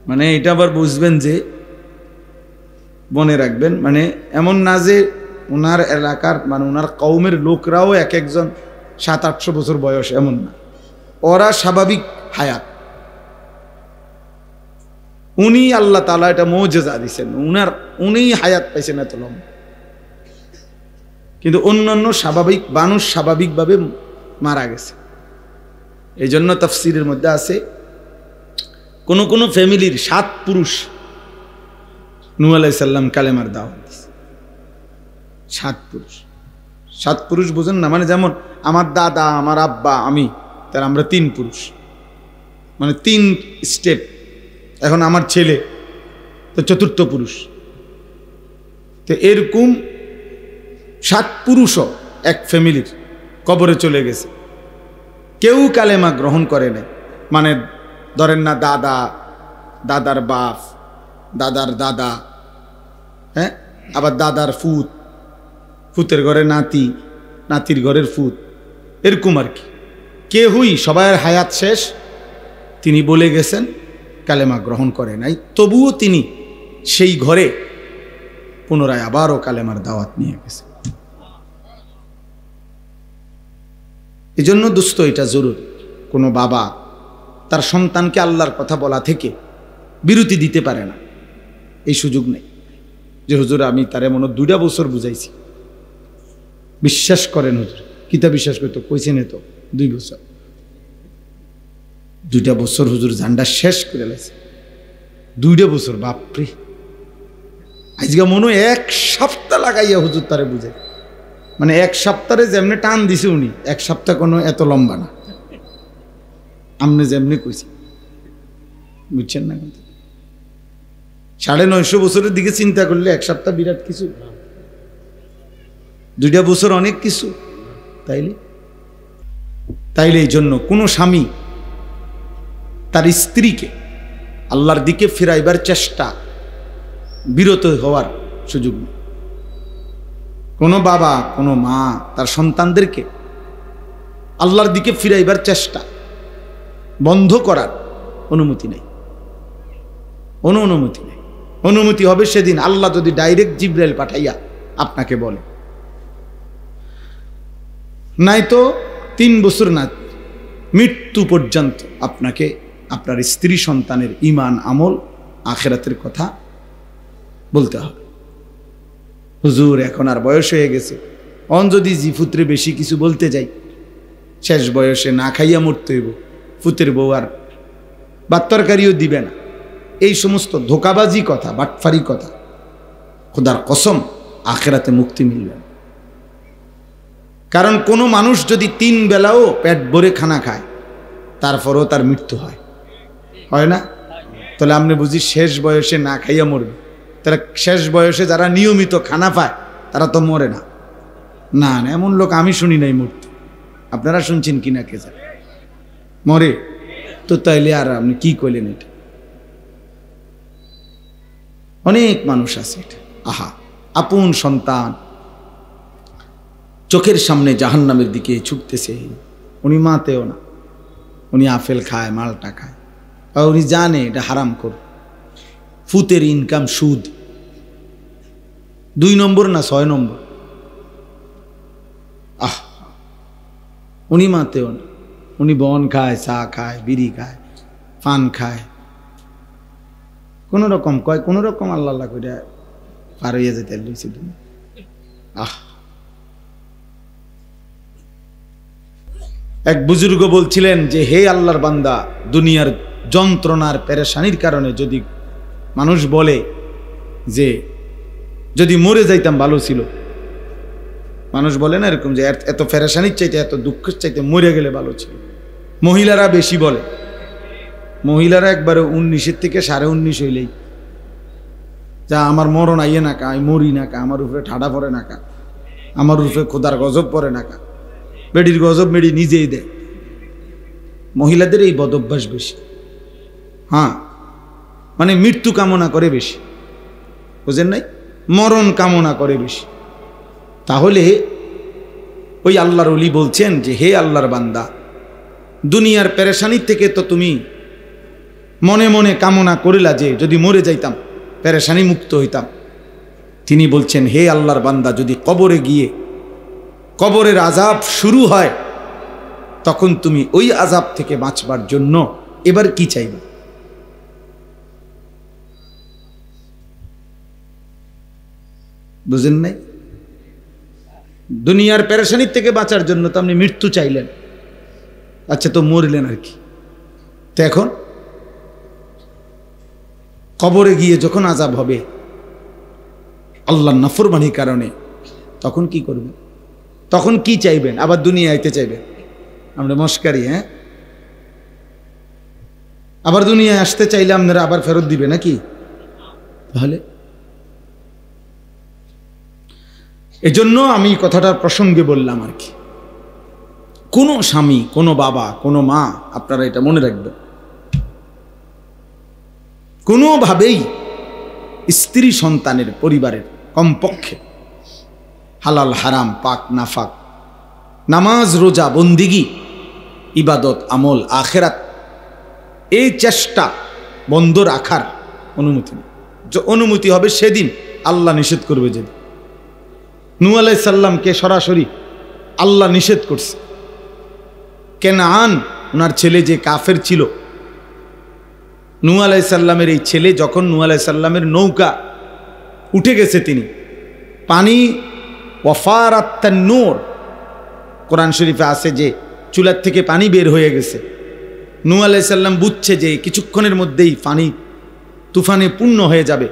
মানে এটা আবার বুঝবেন যে, মনে রাখবেন, মানে এমন না যে ওনার এলাকার, মানে ওনার কওমের লোকরাও এক একজন 700-800 বছর বয়স, এমন না। ওরা স্বাভাবিক হায়াত। উনি আল্লাহ তাআলা এটা মুজিজা দিয়েছেন, উনি হায়াত পাইছেন এত লম্বা। কিন্তু অন্যান্য স্বাভাবিক মানুষ স্বাভাবিকভাবে মারা গেছে। এই জন্য তাফসীরের মধ্যে আছে, কোন কোন ফ্যামিলির 7 পুরুষ নূহ আলাইহিস সালাম কালেমার দাওয়াত দিয়েছে। 7 পুরুষ বুঝেন না, মানে যেমন আমার দাদা, আমার আব্বা, আমি, তার আমরা 3 পুরুষ, মানে 3 স্টেপ। এখন আমার ছেলে তো 4র্থ পুরুষ। তো এরকম 7 পুরুষও এক ফ্যামিলির কবরে চলে গেছে, কেউ কালেমা গ্রহণ করে নাই। মানে ধরেন না, দাদা, দাদার বাপ, দাদার দাদা, হ্যাঁ, আবার দাদার ফুত, ফুতের ঘরে নাতি, নাতির ঘরের ফুত, এরকম আর কি। কেউই, সবার হায়াত শেষ, তিনি বলে গেছেন, কালেমা গ্রহণ করে নাই। তবুও তিনি সেই ঘরে পুনরায় আবারও কালেমার দাওয়াত নিয়ে গেছেন। এই জন্য দোস্ত, এটা জরুরি। কোনো বাবা তার সন্তানকে আল্লাহর কথা বলা থেকে বিরতি দিতে পারে না, এই সুযোগ নেই যে হুজুর আমি তার এমন 2টা বছর বুঝাইছি। বিশ্বাস করেন হুজুর, কিতা বিশ্বাস করতো, কইছেন তো 2 বছর, 2টা বছর হুজুর ঝান্ডা শেষ করে লাইছে। 2টা বছর, বাপরে। আজকে মনে হয় 1 সপ্তাহ লাগাইয়া হুজুর তারে বুঝাই। মানে 1 সপ্তাহে যেমনি টান দিছে উনি, 1 সপ্তাহ কোনো এত লম্বা না, আমনে যেমনি কইছি, বুঝছেন না? 950 বছরের দিকে চিন্তা করলে 1 সপ্তাহ বিরাট কিছু, 2টা বছর অনেক কিছু। তাইলে এই জন্য কোনো স্বামী তার স্ত্রীকে আল্লাহর দিকে ফিরাইবার চেষ্টা, বিরত হওয়ার সুযোগ নেই। কোনো বাবা, কোনো মা তার সন্তানদেরকে আল্লাহর দিকে ফিরাইবার চেষ্টা বন্ধ করার অনুমতি নেই, অনুমতি নেই। অনুমতি হবে সেদিন আল্লাহ যদি ডাইরেক্ট জিবরাইল পাঠাইয়া আপনাকে বলে, নাই তো 3 বছর না, মৃত্যু পর্যন্ত আপনাকে আপনার স্ত্রী সন্তানের ঈমান আমল আখিরাতের কথা বলতে হবে। হুজুর এখন আর বয়স হয়ে গেছে, অন যদি জি ফুত্রে বেশি কিছু বলতে যাই, শেষ বয়সে না খাইয়া মরতে হইব, ফুতের বউ আর ভাত তরকারিও দিবে না, এই সমস্ত ধোকাবাজি কথা, বাটফারি কথা, খোদার কসম আখিরাতে মুক্তি মিলবে না। কারণ কোনো মানুষ যদি 3 বেলাও পেট ভরে খানা খায়, তারপরেও তার মৃত্যু হয়, হয় না? তাহলে আপনি বুঝি শেষ বয়সে না খাইয়া মরবে? তারা শেষ বয়সে যারা নিয়মিত খানা পায় তারা তো মরে না। না না, এমন লোক আমি শুনি নাই মরতে। আপনারা শুনছেন কিনা কে জানে? মরে তো তাইলে আর আপনি কি কইলেন? এটা অনেক মানুষ আছে, এটা আহা, আপন সন্তান চোখের সামনে জাহান্নামের দিকে ছুটতেছে, উনি মাতেও না, উনি আপেল খায়, মালটা খায়, আর উনি জানে এটা হারাম কর। ফুতের ইনকাম সুদ, 2 নম্বর না 6 নম্বর। আহ, উনি মাতেও না, উনি বন খায়, চা খায়, বিড়ি খায়, পান খায়, কোন রকম কয়, কোন রকম আল্লাহ আল্লাহ করে পার হইয়া যেতে লইছে। আহ, এক বুজুর্গ বলছিলেন যে হে আল্লাহর বান্দা, দুনিয়ার যন্ত্রণার পেরেশানির কারণে যদি মানুষ বলে যে যদি মরে যাইতাম ভালো ছিল, মানুষ বলে না এরকম যে এত পেরেশানির চাইতে, এত দুঃখের চাইতে মরে গেলে ভালো ছিল। মহিলারা বেশি বলে, মহিলারা একবারে 19 থেকে 19.5 হইলেই যা আমার মরণ আইয়ে না কা, আমি মরি না কা, আমার উপরে ঠাডা পড়ে না কা, আমার উপরে খোদার গজব পড়ে না কা, বেডির গজব মেডি নিজেই দেয়। মহিলাদের এই বদ অভ্যাস বেশি। হ্যাঁ, মানে মৃত্যু কামনা করে বেশি, বুঝেন নাই? মরণ কামনা করে বেশি। তাহলে ওই আল্লাহর ওলি বলছেন যে হে আল্লাহর বান্দা, দুনিয়ার পেরেশানির থেকে তো তুমি মনে মনে কামনা করিলা যে যদি মরে যাইতাম, পেরেশানি মুক্ত হইতাম। তিনি বলছেন হে আল্লাহর বান্দা, যদি কবরে গিয়ে কবরের আযাব শুরু হয়, তখন তুমি ওই আযাব থেকে বাঁচবার জন্য এবার কি চাইবে? বুঝেন নাই? দুনিয়ার পেরেশানির থেকে বাঁচার জন্য তো আপনি মৃত্যু চাইলেন, আচ্ছা তো মরলেন আর কি। তো এখন কবরে গিয়ে যখন আযাব হবে আল্লাহর নাফরমানির কারণে, তখন কি করবেন? তখন কি চাইবেন? আবার দুনিয়া আইতে চাইবেন? আমরা মস্কারি, হ্যাঁ? আবার দুনিয়ায় আসতে চাইলে আপনারা আবার ফেরত দিবে নাকি? তাহলে এজন্য আমি কথাটার প্রসঙ্গে বললাম আর কি। কোনো স্বামী, কোনো বাবা, কোনো মা, আপনারা এটা মনে রাখবেন, কোনোভাবেই স্ত্রী সন্তানের, পরিবারের কমপক্ষে হালাল হারাম, পাক নাফাক, নামাজ রোজা, বন্দিগি, ইবাদত আমল, আখেরাত, এই চেষ্টা বন্ধ রাখার অনুমতি নেই। যে অনুমতি হবে সেদিন আল্লাহ নিষেধ করবে। যেদিন নূহ আলাইহিস সালামকে সরাসরি আল্লাহ নিষেধ করছে, কেনান ওনার ছেলে যে কাফের ছিল, নূহ আলাইহিস সালামের এই ছেলে যখন নূহ আলাইহিস সালামের নৌকা উঠে গেছে, তিনি পানি ওয়াফারাত তান্নূর, কোরআন শরীফে আছে যে চুলার থেকে পানি বের হয়ে গেছে। নূহ আলাইহিস সালাম বুঝছে যে কিছুক্ষণের মধ্যেই পানি তুফানে পূর্ণ হয়ে যাবে।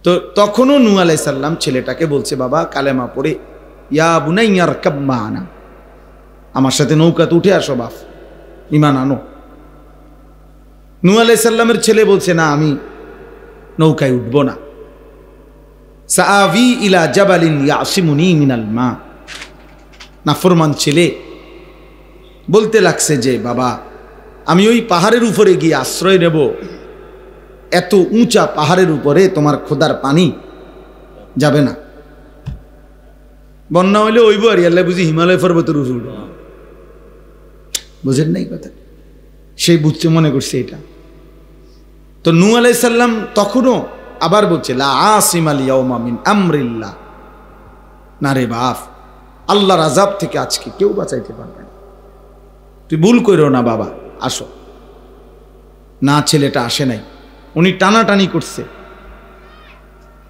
তো তখনও নূহ আলাইহিস সালাম ছেলেটাকে বলছে, বাবা কালেমা পড়ে ইয়া বুনাইয়া রকাব মা'ানা, আমার সাথে নৌকাতে উঠে আসো, বাপ ঈমান আনো। নূহ আলাইহিস সালামের ছেলে বলছে, না আমি নৌকায় উঠব না। সাআবি ইলা জাবালিন ইয়াসিমুনি মিনাল মা। নাফরমান ছেলে বলতে লাগছে যে বাবা আমি ওই পাহাড়ের উপরে গিয়ে আশ্রয় নেব, এত উঁচা পাহাড়ের উপরে তোমার খোদার পানি যাবে না। বন্যা হইলে ওইব আর আল্লাহ বুঝি হিমালয় পর্বতের উপরে উঠব। বুঝেন নাই কথা? সেই বুঝতে মনে করছে এটা। তো নূহ আলাইহিস সালাম তখনও আবার বলছে লা আসিমাল ইয়াউমা মিন আমরিল্লাহ, না রে বাপ, আল্লাহর আযাব থেকে আজকে কেউ বাঁচাইতে পারবে না। তুই ভুল কইরো না বাবা, আসো। না, ছেলেটা আসে নাই, উনি টানাটানি করছে।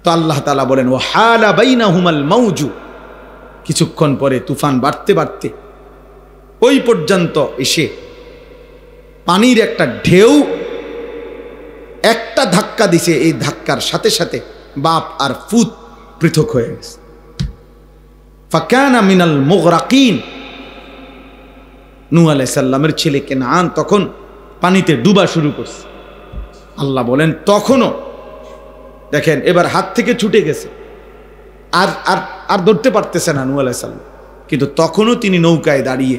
তো আল্লাহ তাআলা বলেন ওয়া হালা বাইনাহুমাল মাউজু, কিছুক্ষণ পরে তুফান বাড়তে বাড়তে ওই পর্যন্ত এসে পানির একটা ঢেউ একটা ধাক্কা দিছে, এই ধাক্কার সাথে সাথে বাপ আর পুত পৃথক হয়ে গেছে। ফাকানা মিনাল মুগরাকিন, নূহ আলাইহিস সালামের ছেলে কেনান তখন পানিতে ডুবা শুরু করছে। আল্লাহ বলেন তখনও দেখেন এবার হাত থেকে ছুটে গেছে, আর আর আর ধরতে পারতেছে না নূহ আলাইহিস সালাম, কিন্তু তখনও তিনি নৌকায় দাঁড়িয়ে,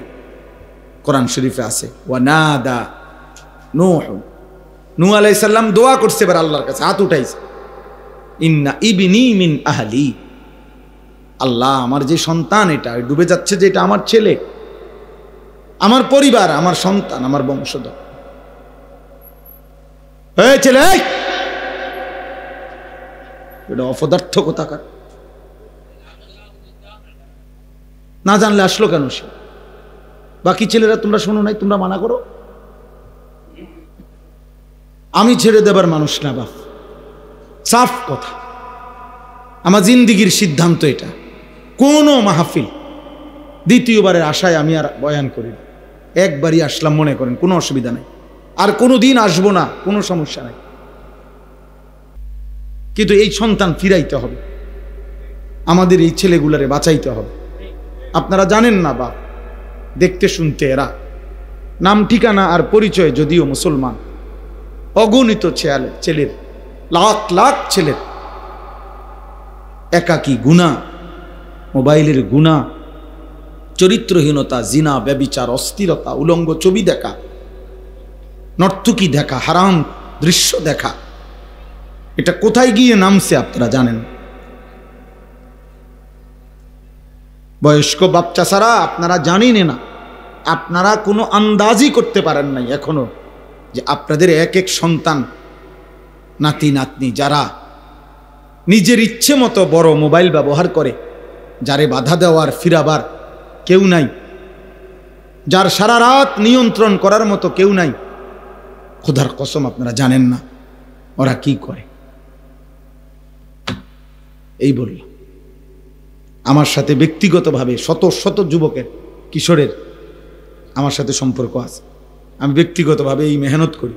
কোরআন শরীফে আছে ওয়ানাদা নূহ আলাইহিস সালাম দোয়া করছে এবার আল্লাহর কাছে, হাত উঠাইছে, ইন্না ইবনি মিন আহলি, আল্লাহ আমার যে সন্তান এটা ডুবে যাচ্ছে, যে এটা আমার ছেলে, আমার পরিবার, আমার সন্তান, আমার বংশধর। এই ছেলে, এটা অপদার্থ কোথাকার, না জানলে আসলো কেন সে? বাকি ছেলেরা তোমরা শোনো নাই, তোমরা মানা করো, আমি ছেড়ে দেবার মানুষ না বাপ, সাফ কথা। আমার জিন্দিগির সিদ্ধান্ত এটা, কোনো মাহফিল দ্বিতীয়বারের আশায় আমি আর বয়ান করি না, একবারই আসলাম মনে করেন, কোনো অসুবিধা নাই, আর কোনো দিন আসবো না, কোনো সমস্যা নাই, কিন্তু এই সন্তান ফিরাইতে হবে, আমাদের এই ছেলেগুলারে বাঁচাইতে হবে। আপনারা জানেন না বাপ, দেখতে শুনতে এরা, নাম ঠিকানা আর পরিচয় যদিও মুসলমান, অগণিত ছেলের, লাখ লাখ ছেলের একাকী গুনাহ, মোবাইলের গুনাহ, চরিত্রহীনতা, জিনা, ব্যভিচার, অস্থিরতা, উলঙ্গ ছবি দেখা, নর্তকী দেখা, হারাম দৃশ্য দেখা, এটা কোথায় গিয়ে নামছে আপনারা জানেন? বয়স্ক বাচ্চা ছাড়া আপনারা জানেন না, আপনারা কোনো আন্দাজই করতে পারেন নাই এখনো, যে আপনাদের এক এক সন্তান, নাতি নাতনি যারা নিজের ইচ্ছে মতো বড় মোবাইল ব্যবহার করে, যারে বাধা দেওয়ার ফিরাবার কেউ নাই, যার সারা রাত নিয়ন্ত্রণ করার মতো কেউ নাই, খোদার কসম আপনারা জানেন না ওরা কি করে। এই বলল, আমার সাথে ব্যক্তিগতভাবে শত শত যুবকের, কিশোরের আমার সাথে সম্পর্ক আছে, আমি ব্যক্তিগতভাবে এই মেহনত করি,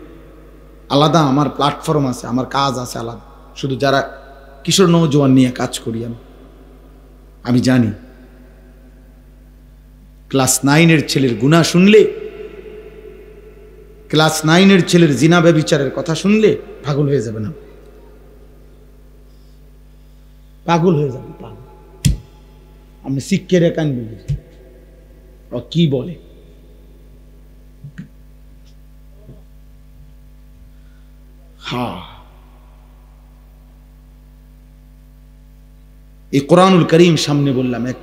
আলাদা আমার প্ল্যাটফর্ম আছে, আমার কাজ আছে আলাদা, শুধু যারা কিশোর নওজোয়ান নিয়ে কাজ করি আমি জানি ক্লাস 9-এর ছেলের গুনাহ শুনলে, ক্লাস 9-এর ছেলের জিনা ব্যভিচারের কথা শুনলে পাগল হয়ে যাবে না, পাগল হয়ে যাবে, পাগল। আমি শিক্ষের একান বলি ও কি বলে, হ্যাঁ এই কোরআনুল করিম সামনে বললাম, এক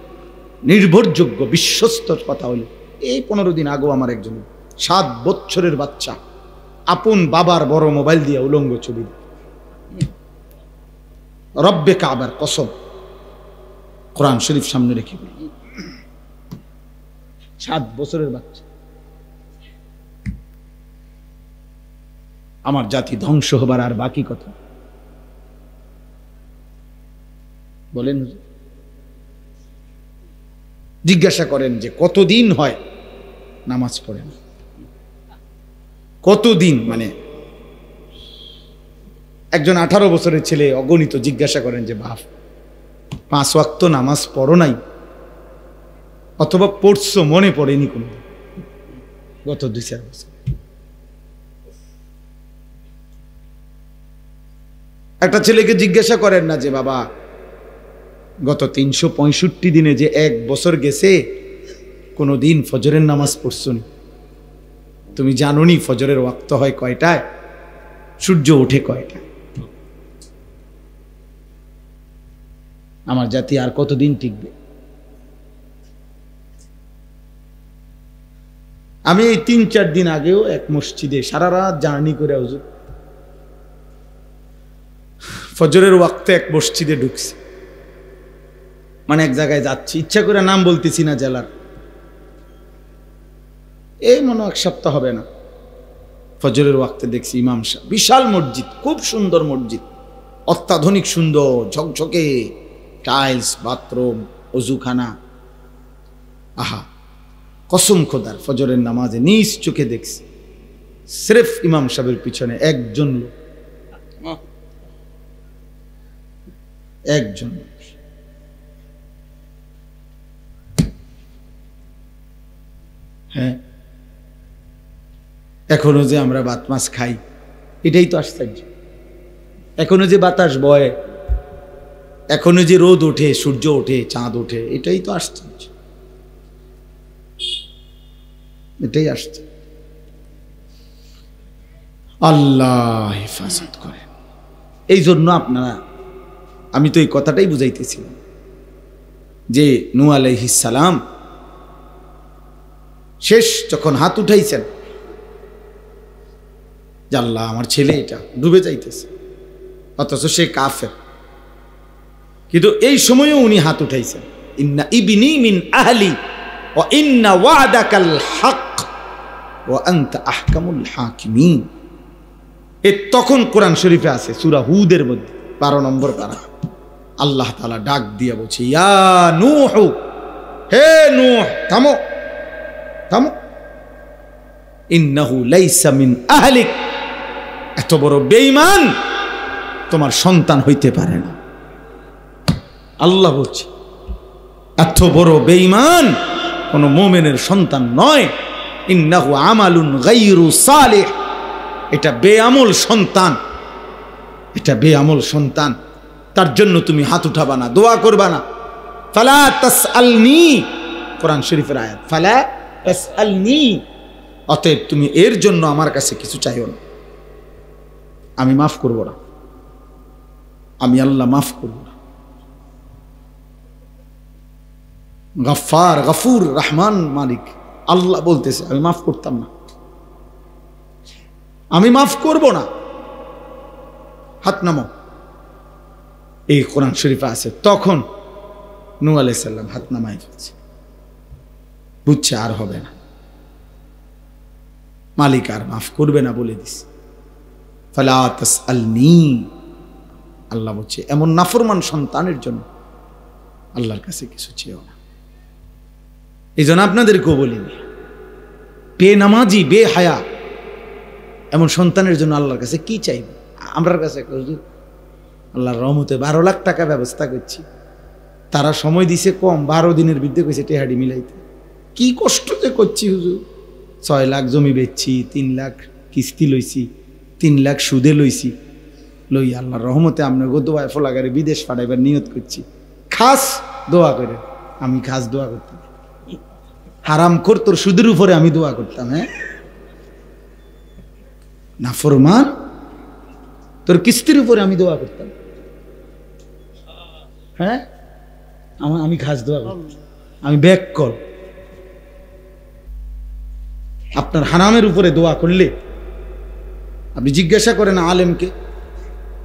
নির্ভরযোগ্য বিশ্বস্ত কথা হলো, এই 15 দিন আগেও আমার একজন 7 বছরের বাচ্চা আপন বাবার বড় মোবাইল দিয়ে উলঙ্গ ছবি, রব্বে কাবার কসম, কোরআন শরীফ সামনে রেখে, 7 বছরের বাচ্চা। আমার জাতি ধ্বংস হবার আর বাকি কথা বলেন। জিজ্ঞাসা করেন যে কতদিন হয় নামাজ পড়েন, কতদিন, মানে একজন 18 বছরের ছেলে অগণিত জিজ্ঞাসা করেন যে বাপ 5 ওয়াক্ত নামাজ পড়ো নাই, অথবা পড়ছো মনে পড়েনি কোনো, গত 2-4 বছর। একটা ছেলেকে জিজ্ঞাসা করেন না যে বাবা গত 365 দিনে যে 1 বছর গেছে কোনো দিন ফজরের নামাজ পড়ছো নি? তুমি জানো নি ফজরের ওয়াক্ত হয় কয়টায়, সূর্য ওঠে কয়টায়? আমার জাতি আর কতদিন টিকবে? আমি এই 3-4 দিন আগেও এক মসজিদে সারা রাত জার্নি করে হুজুর ফজরের ওয়াক্তে এক মসজিদে ঢুকছি, মানে এক জায়গায় যাচ্ছি, ইচ্ছা করে নাম বলতেছি না জেলার, এই মনে 1 সপ্তাহ হবে না, ফজরের ওয়াক্তে দেখছি ইমাম সাহেব, বিশাল মসজিদ, খুব সুন্দর মসজিদ, অত্যাধুনিক সুন্দর, ঝকঝকে টাইলস, বাথরুম, অজুখানা। আহা, কসম খোদার, ফজরের নামাজে নিজ চোখে দেখছি স্রেফ ইমাম সাহেবের পিছনে একজন লোক, একজন লোক। হ্যাঁ, এখনো যে আমরা ভাত মাছ খাই, এটাই তো আশ্চর্য। এখনো যে বাতাস বয়, এখনো যে রোদ ওঠে, সূর্য ওঠে, চাঁদ ওঠে, এটাই তো আশ্চর্য, এটাই আসছে। আল্লাহ হেফাজত করেন। এই জন্য আপনারা, আমি তো এই কথাটাই বুঝাইতেছিলাম যে নূহ আলাইহিস সালাম শেষ যখন হাত উঠাইছেন যে আল্লাহ আমার ছেলে এটা ডুবে যাইতেছে, অথচ সে কাফের, কিন্তু এই সময়ও উনি হাত উঠাইছেন, ইন্না ইবনি মিন আহলি ওয়া ইন্না ওয়াদাকাল হক ওয়া আনতা আহকামুল হাকিমিন। এ তখন কোরআন শরীফে আছে, সূরা হুদের মধ্যে 12 নম্বর পারা। আল্লাহ তাআলা ডাক দিয়ে বলছে, ইয়া নূহ, হে নূহ, থামো থামো, ইন্নাহু লাইসা মিন আহলিক, এত বড় বেঈমান তোমার সন্তান হইতে পারে না। আল্লাহ বলছে এত বড় বেঈমান কোন মুমিনের সন্তান নয়। ইন্নাহু আমালুন গায়রু সালিহ, এটা বেআমল সন্তান, এটা বেআমল সন্তান, তার জন্য তুমি হাত উঠাবা না, দোয়া করবা না। ফালা তাসআলনি, কোরআন শরীফের আয়াত, ফালা তাসআলনি, অতএব তুমি এর জন্য আমার কাছে কিছু চাইও না, আমি মাফ করব না, আমি আল্লাহ মাফ করব না। গফফার, গফুর, রহমান, মালিক, আল্লাহ বলতেছে আমি মাফ করতাম না, আমি মাফ করব না, হাত নামো। এই কোরআন শরীফে আছে। তখন নূহ আলাইহিস সালাম হাত নামাই ফেলছে, বুঝছে আর হবে না, মালিক আর মাফ করবে না বলে দিস। ফালা তাসআলনি, আল্লাহ বলছে এমন নাফরমান সন্তানের জন্য আল্লাহর কাছে কিছু চেয়েও না। এই জন্য আপনাদেরকেও বলিনি, বেনামাজি, বেহায়া এমন সন্তানের জন্য আল্লাহর কাছে কি চাইব? আমরার কাছে আল্লাহর রহমতে 12 লাখ টাকা ব্যবস্থা করছি, তারা সময় দিছে কম, 12 দিনের বিরুদ্ধে কইছে টেহাডি মিলাইতে। কি কষ্ট যে করছি হুজুর, 6 লাখ জমি বেচছি, 3 লাখ কিস্তি লইছি, 3 লাখ সুদে লইছি, লই আল্লাহর রহমতে আপনার দোয়ায় ফলাগারে বিদেশ পাঠাইবার নিয়ত করছি। খাস দোয়া করে, আমি খাস দোয়া করতাম, হারাম খোর তোর সুদের উপরে আমি দোয়া করতাম। হ্যাঁ, নাফরমান তোর কিস্তির উপরে আমি দোয়া করতাম। হ্যাঁ, আমি খাস দোয়া করতাম, আমি ব্যাক কল। আপনার হারামের উপরে দোয়া করলে, আপনি জিজ্ঞাসা করেন আলেমকে,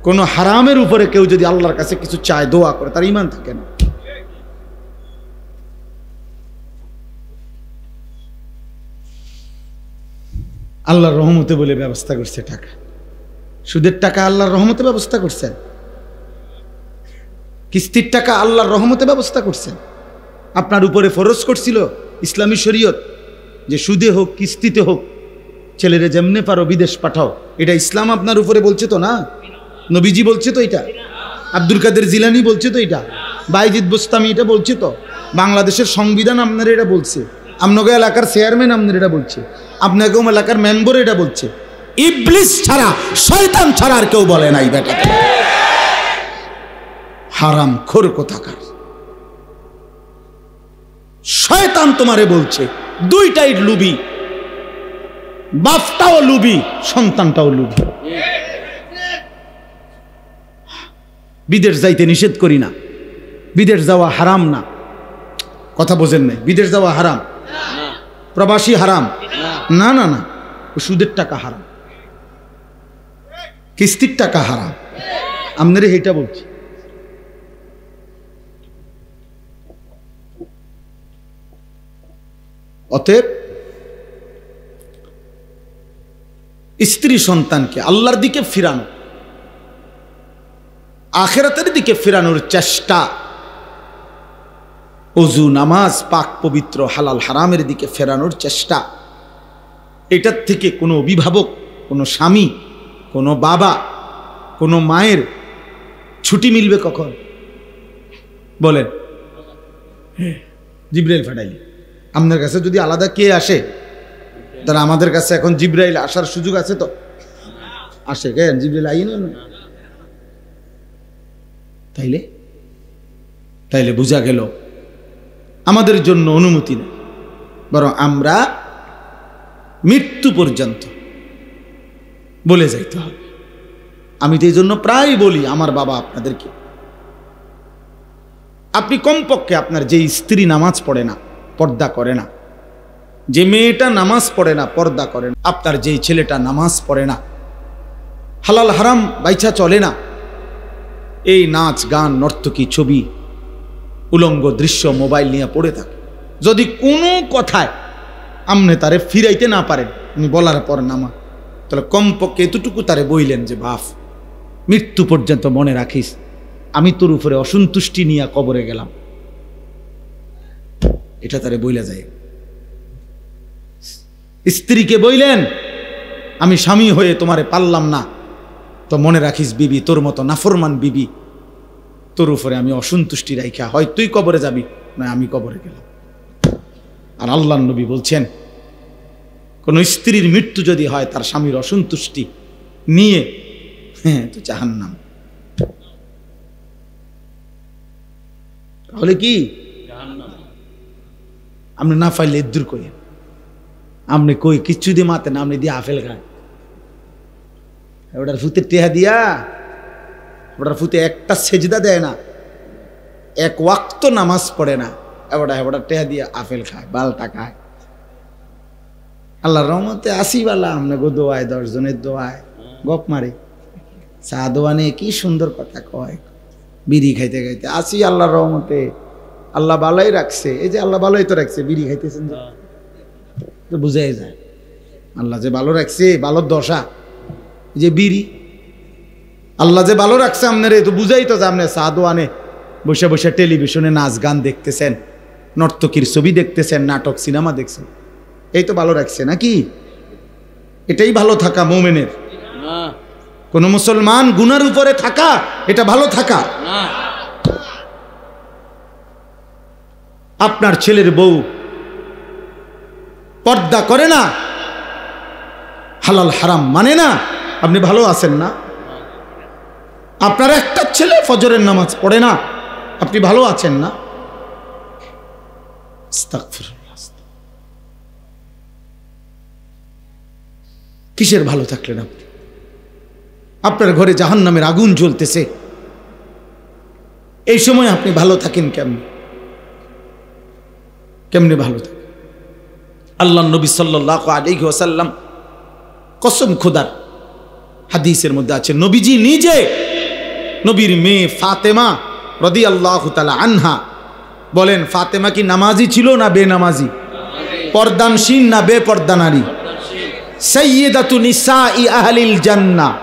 কোন হারামের উপরে কেউ যদি আল্লাহর কাছে কিছু চায়, দোয়া করে, তার ঈমান থাকে না। আল্লাহর রহমতে বলে ব্যবস্থা করছে টাকা, সুদের টাকা আল্লাহর রহমতে ব্যবস্থা করছেন, কিস্তির টাকা আল্লাহর রহমতে ব্যবস্থা করছেন। আপনার উপরে ফরজ করছিল ইসলামী শরীয়ত যে সুদে হোক কিস্তিতে হোক ছেলেরে যেমনে পারো বিদেশ পাঠাও, এটা ইসলাম আপনার উপরে বলছে তো না? নবীজি বলছে তো এটা, আব্দুল কাদের জিলানী বলছে তো এটা, বাইজিদ বোস্তামি এটা বলছে তো, বাংলাদেশের সংবিধান আপনার এটা বলছে, আপনাকে এলাকার চেয়ারম্যান আপনার এটা বলছে, আপনাকে এলাকার মেম্বার এটা বলছে। ইবলিস ছাড়া, শয়তান ছাড়া আর কেউ বলে নাই বেটা। হারাম খোর কোথাকার শয়তান তোমারে বলছে, দুইটাই লুবি, বাপটাও লুবি, সন্তানটাও লুবি। বিদেশ যাইতে নিষেধ করি না, বিদেশ যাওয়া হারাম না, কথা বোঝেন নাই? বিদেশ যাওয়া হারাম, প্রবাসী হারাম না, না না, সুদের টাকা হারাম, কিস্তির টাকা হারাম, আপনারে এইটা বলছি। অতএব স্ত্রী সন্তানকে আল্লাহর দিকে ফিরানো, আখিরাতের দিকে ফিরানোর চেষ্টা, ওযু নামাজ পাক পবিত্র হালাল হারামের দিকে ফেরানোর চেষ্টা, এটার থেকে কোনো অভিভাবক, কোনো স্বামী, কোনো বাবা, কোনো মায়ের ছুটি মিলবে কখন? বলেন। জিবরাইল ফাটাইলে আপনার কাছে যদি আলাদা কে আসে, তাহলে আমাদের কাছে এখন জিবরাইল আসার সুযোগ আছে তো? আসে কেন? জিবরাইল আইন না। তাইলে বোঝা গেল আমাদের জন্য অনুমতি নেই, বরং আমরা মৃত্যু পর্যন্ত বলে যাইতে হবে। আমি তো এই জন্য প্রায় বলি আমার বাবা আপনাদেরকে, আপনি কমপক্ষে আপনার যে স্ত্রী নামাজ পড়ে না, পর্দা করে না, যে মেয়েটা নামাজ পড়ে না, পর্দা করে না, আপনার যেই ছেলেটা নামাজ পড়ে না, হালাল হারাম বাইচা চলে না, এই নাচ গান নর্তকী ছবি উলঙ্গ দৃশ্য মোবাইল নিয়ে পড়ে থাকে, যদি কোনো কথায় আমনে তারে ফিরাইতে না পারেন, উনি বলার পর নামা, তাহলে কমপক্ষে এতটুকু তারে বইলেন যে বাপ, মৃত্যু পর্যন্ত মনে রাখিস আমি তোর উপরে অসন্তুষ্টি নিয়ে কবরে গেলাম, এটা তারে বইলা যায়। স্ত্রীকে বইলেন আমি স্বামী হয়ে তোমারে পারলাম না, তো মনে রাখিস বিবি, তোর মতো নাফরমান বিবি, তোর উপরে আমি অসন্তুষ্টি রাইখা হয় তুই কবরে যাবি, না আমি কবরে গেলাম। আর আল্লাহর নবী বলছেন কোন স্ত্রীর মৃত্যু যদি হয় তার স্বামীর অসন্তুষ্টি নিয়ে, হ্যাঁ, তো জাহান্নাম। তাহলে কি আপনি না পাইলে দূর করেন, আপনি কই কিচ্ছু দিয়ে মাতে না, আপনি দিয়ে আপেল খান, ওটার ফুতে টেহা দিয়া, ওটার ফুতে একটা সেজদা দেয় না, এক ওয়াক্ত নামাজ পড়ে না, ওটা টেহা দিয়া আপেল খায়, বালটা খায়। আল্লাহর রহমতে আসি বালা আপনাকে দোয়ায়, 10 জনের দোয়ায় গপ মারে, চা দোয়ানে কি সুন্দর কথা কয়, বিড়ি খাইতে খাইতে আসি আল্লাহর রহমতে। আল্লাহ ভালোই রাখছে, এই যে আল্লাহ ভালোই তো রাখছে, বিড়ি খাইতেছেন তো বুঝাই যায় আল্লাহ যে ভালো রাখছে, ভালোর দশা যে বিড়ি, আল্লাহ যে ভালো রাখছে আপনার, তো বুঝাই তো যে আপনি চা দোয়ানে বসে বসে টেলিভিশনে নাচ গান দেখতেছেন, নর্তকীর ছবি দেখতেছেন, নাটক সিনেমা দেখছেন, এই তো ভালো রাখছে নাকি? এটাই ভালো থাকা মুমিনের। কোন মুসলমান গুনার উপরে থাকা এটা ভালো থাকা। আপনার ছেলের বউ পর্দা করে না, হালাল হারাম মানে না, আপনি ভালো আছেন না? আপনার একটা ছেলে ফজরের নামাজ পড়ে না, আপনি ভালো আছেন না? কিসের ভালো থাকলেন আপনি? আপনার ঘরে জাহান্নামের আগুন জ্বলতেছে, এই সময় আপনি ভালো থাকেন কেমনে ভালো থাকেন? আল্লাহ নবী সাল্লাল্লাহু আলাইহি ওয়াসাল্লাম কসম খোদার হাদিসের মধ্যে আছে, নবীজি নিজে নবীর মেয়ে ফাতেমা রাদিয়াল্লাহু তাআলা আনহা বলেন, ফাতেমা কি নামাজি ছিল না বেনামাজি? পর্দানশীল না বেপর্দা নারী? সাইয়্যিদাতু নিসাই আহলিল জান্নাহ।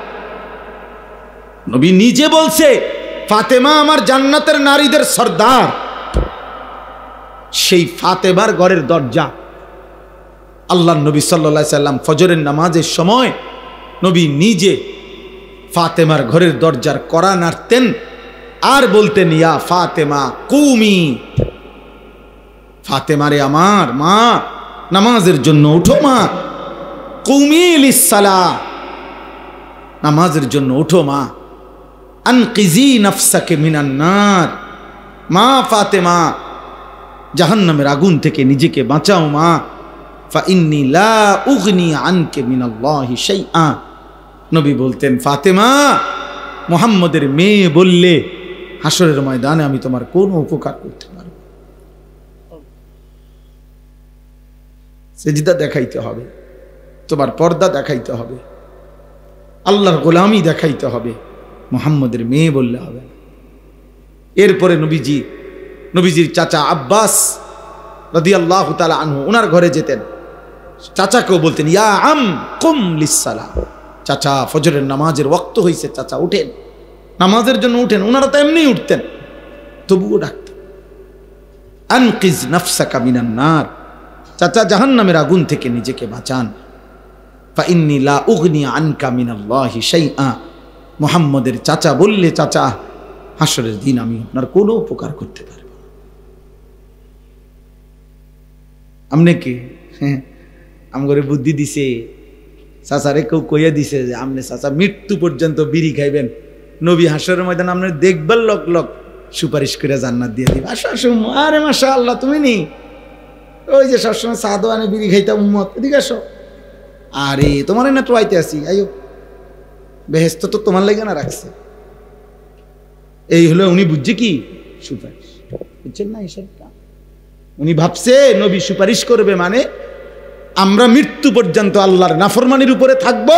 নবী নিজে বলছে ফাতেমা আমার জান্নাতের নারীদের সর্দার। সেই ফাতেমার ঘরের দরজা আল্লাহ নবী সাল্লাল্লাহু আলাইহি সাল্লাম ফজরের নামাজের সময় নবী নিজে ফাতেমার ঘরের দরজার কড়া নাড়তেন আর বলতেন, ইয়া ফাতেমা কুমি, ফাতেমারে আমার মা, নামাজের জন্য উঠো মা, কুমি লিসসালাহ, নামাজের জন্য উঠো মা, আনকিজি নাফসাকে মিনান নার, মা ফাতেমা জাহান্নামের আগুন থেকে নিজেকে বাঁচাও মা, ফা ইন্নী লা উগনি আনকে মিনাল্লাহি শাইআ। নবী বলতেন, ফাতেমা মুহাম্মদের মেয়ে বললে হাসরের ময়দানে আমি তোমার কোনো উপকার করতে পারবো। সেজদা দেখাইতে হবে, তোমার পর্দা দেখাইতে হবে, আল্লাহর গোলামি দেখাইতে হবে, মুহাম্মদের মেয়ে বললে হবে। এরপরে নবীজির চাচা আব্বাস রাদিয়াল্লাহু তাআলা আনহু ওনার ঘরে যেতেন, চাচাকেও বলতেন ইয়া আম কুম লিসসালাহ, চাচা ফজরের নামাজের ওয়াক্ত হয়েছে, চাচা উঠেন, নামাজের জন্য উঠেন। ওনারা তো এমনি উঠতেন, তবুও ডাকতেন আনকিজ নাফসাকা মিনান নার, চাচা জাহান্নামের আগুন থেকে নিজেকে বাঁচান। ফাইন্নী লা উগনি আনকা মিনাল্লাহি শাইআ, মুহাম্মদের চাচা বললে, চাচা হাসরের দিন আমি আপনার কোনো উপকার করতে পারব না। আমনে কি আমগরে বুদ্ধি দিছে, চাচারে কেউ কইয়া দিছে যে আমনে চাচা মৃত্যু পর্যন্ত বিড়ি খাইবেন, নবী হাসরের ময়দান আপনার দেখবার লোক লোক সুপারিশ করে জান্নাত দিয়ে দিবে। আসো আসো, আরে মাশাআল্লাহ, তুমি নি ওই যে সবসময় চা দোয়ানে বিড়ি খাইতাম উম্মত, এদিকে আসো। আরে তোমার না ট্রাইতে আসি, আইও, বেহেশত তো তোমার লাগে না রাখছে। এই হলো উনি বুঝছে কি সুপারিশ, বুঝছেন না হিসাবটা? উনি ভাবছে নবী সুপারিশ করবে মানে আমরা মৃত্যু পর্যন্ত আল্লাহর নাফরমানির উপরে থাকব,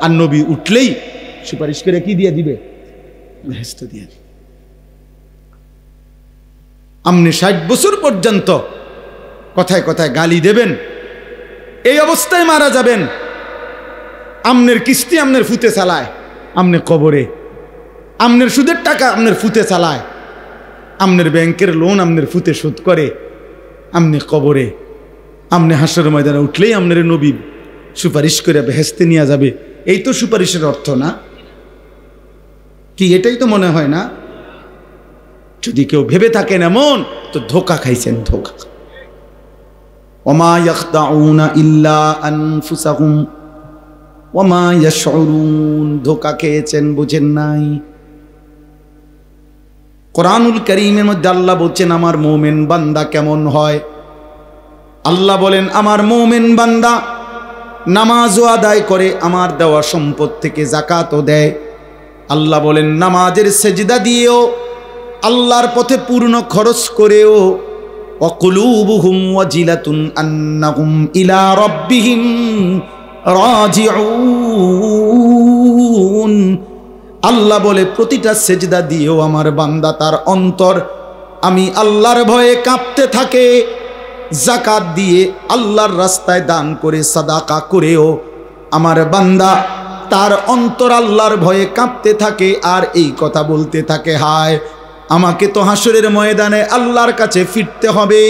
আর নবী উঠলেই সুপারিশ করে কি দিয়ে দিবে? বেহেশত দিয়ে দিবে। আপনি 60 বছর পর্যন্ত কথায় কথায় গালি দেবেন, এই অবস্থায় মারা যাবেন। আমনের কিস্তি আমনের ফুতে চালায়, আমনে কবরে, আমনের সুদের টাকা আমনের ফুতে চালায়, আমনের ব্যাংকের লোন আমনের ফুতে শোধ করে, আমনে কবরে, আমনে হাসরের ময়দানে উঠলেই আমনের নবী সুপারিশ করে বেহেশতে নিয়ে যাবে। এই তো সুপারিশের অর্থ না কি? এটাই তো মনে হয় না? যদি কেউ ভেবে থাকেন এমন, তো ধোঁকা খাইছেন, ধোঁকা। ওমা ইয়াখদাউনা ইল্লা আনফুসাহুম ওমা ইয়াশউরুন, ধোঁকা খেয়েছেন, বুঝেন নাই। কোরআনুল কারীমের মধ্যে আল্লাহ বলছেন আমার মুমিন বান্দা কেমন হয়। আল্লাহ বলেন আমার মুমিন বান্দা নামাজও আদায় করে, আমার দেওয়া সম্পদ থেকে যাকাতও দেয়। আল্লাহ বলেন নামাজের সেজদা দিয়েও, আল্লাহর পথে পূর্ণ খরচ করেও, ওয়াকুলুবুহুম ওয়াজিলাতুন আন্নাহুম ইলা রাব্বিহিম রাজিউন। আল্লাহ বলে প্রতিটা সেজদা দিয়েও আমার বান্দা তার অন্তর আমি আল্লাহর ভয়ে কাঁপতে থাকে। যাকাত দিয়ে, আল্লাহর রাস্তায় দান করে, সাদাকা করেও আমার বান্দা তার অন্তর আল্লাহর ভয়ে কাঁপতে থাকে, আর এই কথা বলতে থাকে হায় আমাকে তো হাসরের ময়দানে আল্লাহর কাছে ফিরতে হবে,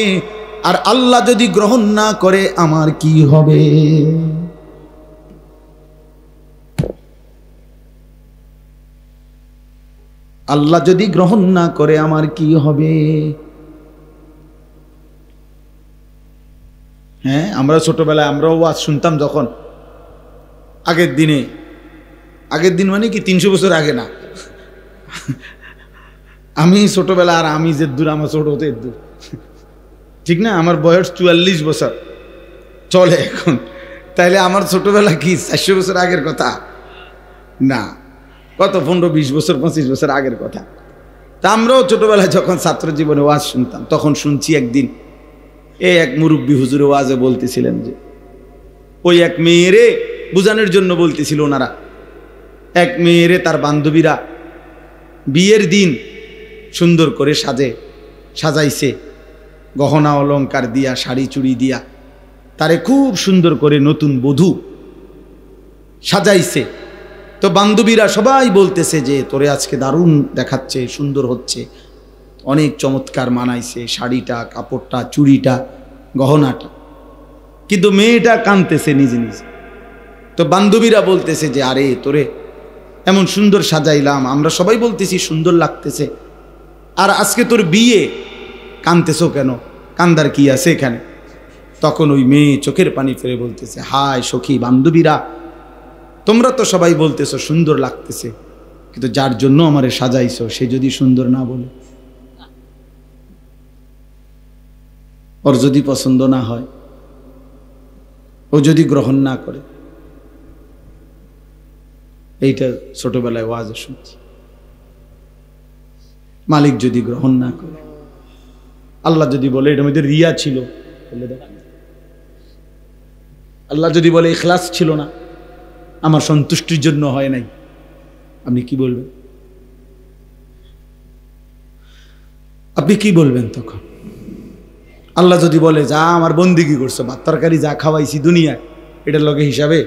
আর আল্লাহ যদি গ্রহণ না করে আমার কি হবে? আল্লাহ যদি গ্রহণ না করে আমার কি হবে? হ্যাঁ, আমরা ছোটবেলায় আমরাও ওয়াজ শুনতাম যখন, আগের দিন মানে কি 300 বছর আগে না, আমি ছোটবেলা, আর আমি যে দূর, আমার ছোট হতে দূর, ঠিক না? আমার বয়স 44 বছর চলে এখন, তাইলে আমার ছোটবেলা কি 400 বছর আগের কথা না, কত 15-20 বছর 25 বছর আগের কথা। তা আমরাও ছোটবেলায় যখন ছাত্র জীবনে ওয়াজ শুনতাম, তখন শুনছি একদিন এই এক মুরব্বী হুজুরে ওয়াজে বলতেছিলেন যে ওই এক মেয়েরে বুঝানোর জন্য বলতেছিল ওনারা, এক মেয়েরে তার বান্ধবীরা বিয়ের দিন সুন্দর করে সাজাইছে, গহনা অলংকার দিয়া, শাড়ি চুড়ি দিয়া, তারে খুব সুন্দর করে নতুন বধূ সাজাইছে। তো বান্ধবীরা সবাই বলতেছে যে তোরে আজকে দারুণ দেখাচ্ছে, সুন্দর হচ্ছে, অনেক চমৎকার মানাইছে শাড়িটা, কাপড়টা, চুড়িটা, গহনাটা। কিন্তু মেয়েটা কাঁদতেছে নিজে নিজে। তো বান্ধবীরা বলতেছে যে আরে তোরে এমন সুন্দর সাজাইলাম, আমরা সবাই বলতেছি সুন্দর লাগতেছে, আর আজকে তোর বিয়ে, কাঁদতেছো কেন? কান্দার কি আছে এখানে? তখন ওই মেয়ে চোখের পানি ফেলে বলতেছে হায় সখী বান্ধবীরা, তোমরা তো সবাই বলতেছো সুন্দর লাগতেছে, কিন্তু যার জন্য আমারে সাজাইছো সে যদি সুন্দর না বলে, ওর যদি পছন্দ না হয়, ও যদি গ্রহণ না করে। এইটা ছোটবেলায় ওয়াজে শুনছি। মালিক যদি গ্রহণ না করে, আল্লাহ যদি বলে এটার মধ্যে রিয়া ছিল, আল্লাহ যদি বলে ইখলাস ছিল না, আমার সন্তুষ্টির জন্য হয় নাই, আপনি কি বলবেন? আপনি কি বলবেন তখন? আল্লাহ যদি বলে যা আমার বন্দিগি করছো, ভাত তরকারি যা খাওয়াইছি দুনিয়ায় এটার লগে হিসাবে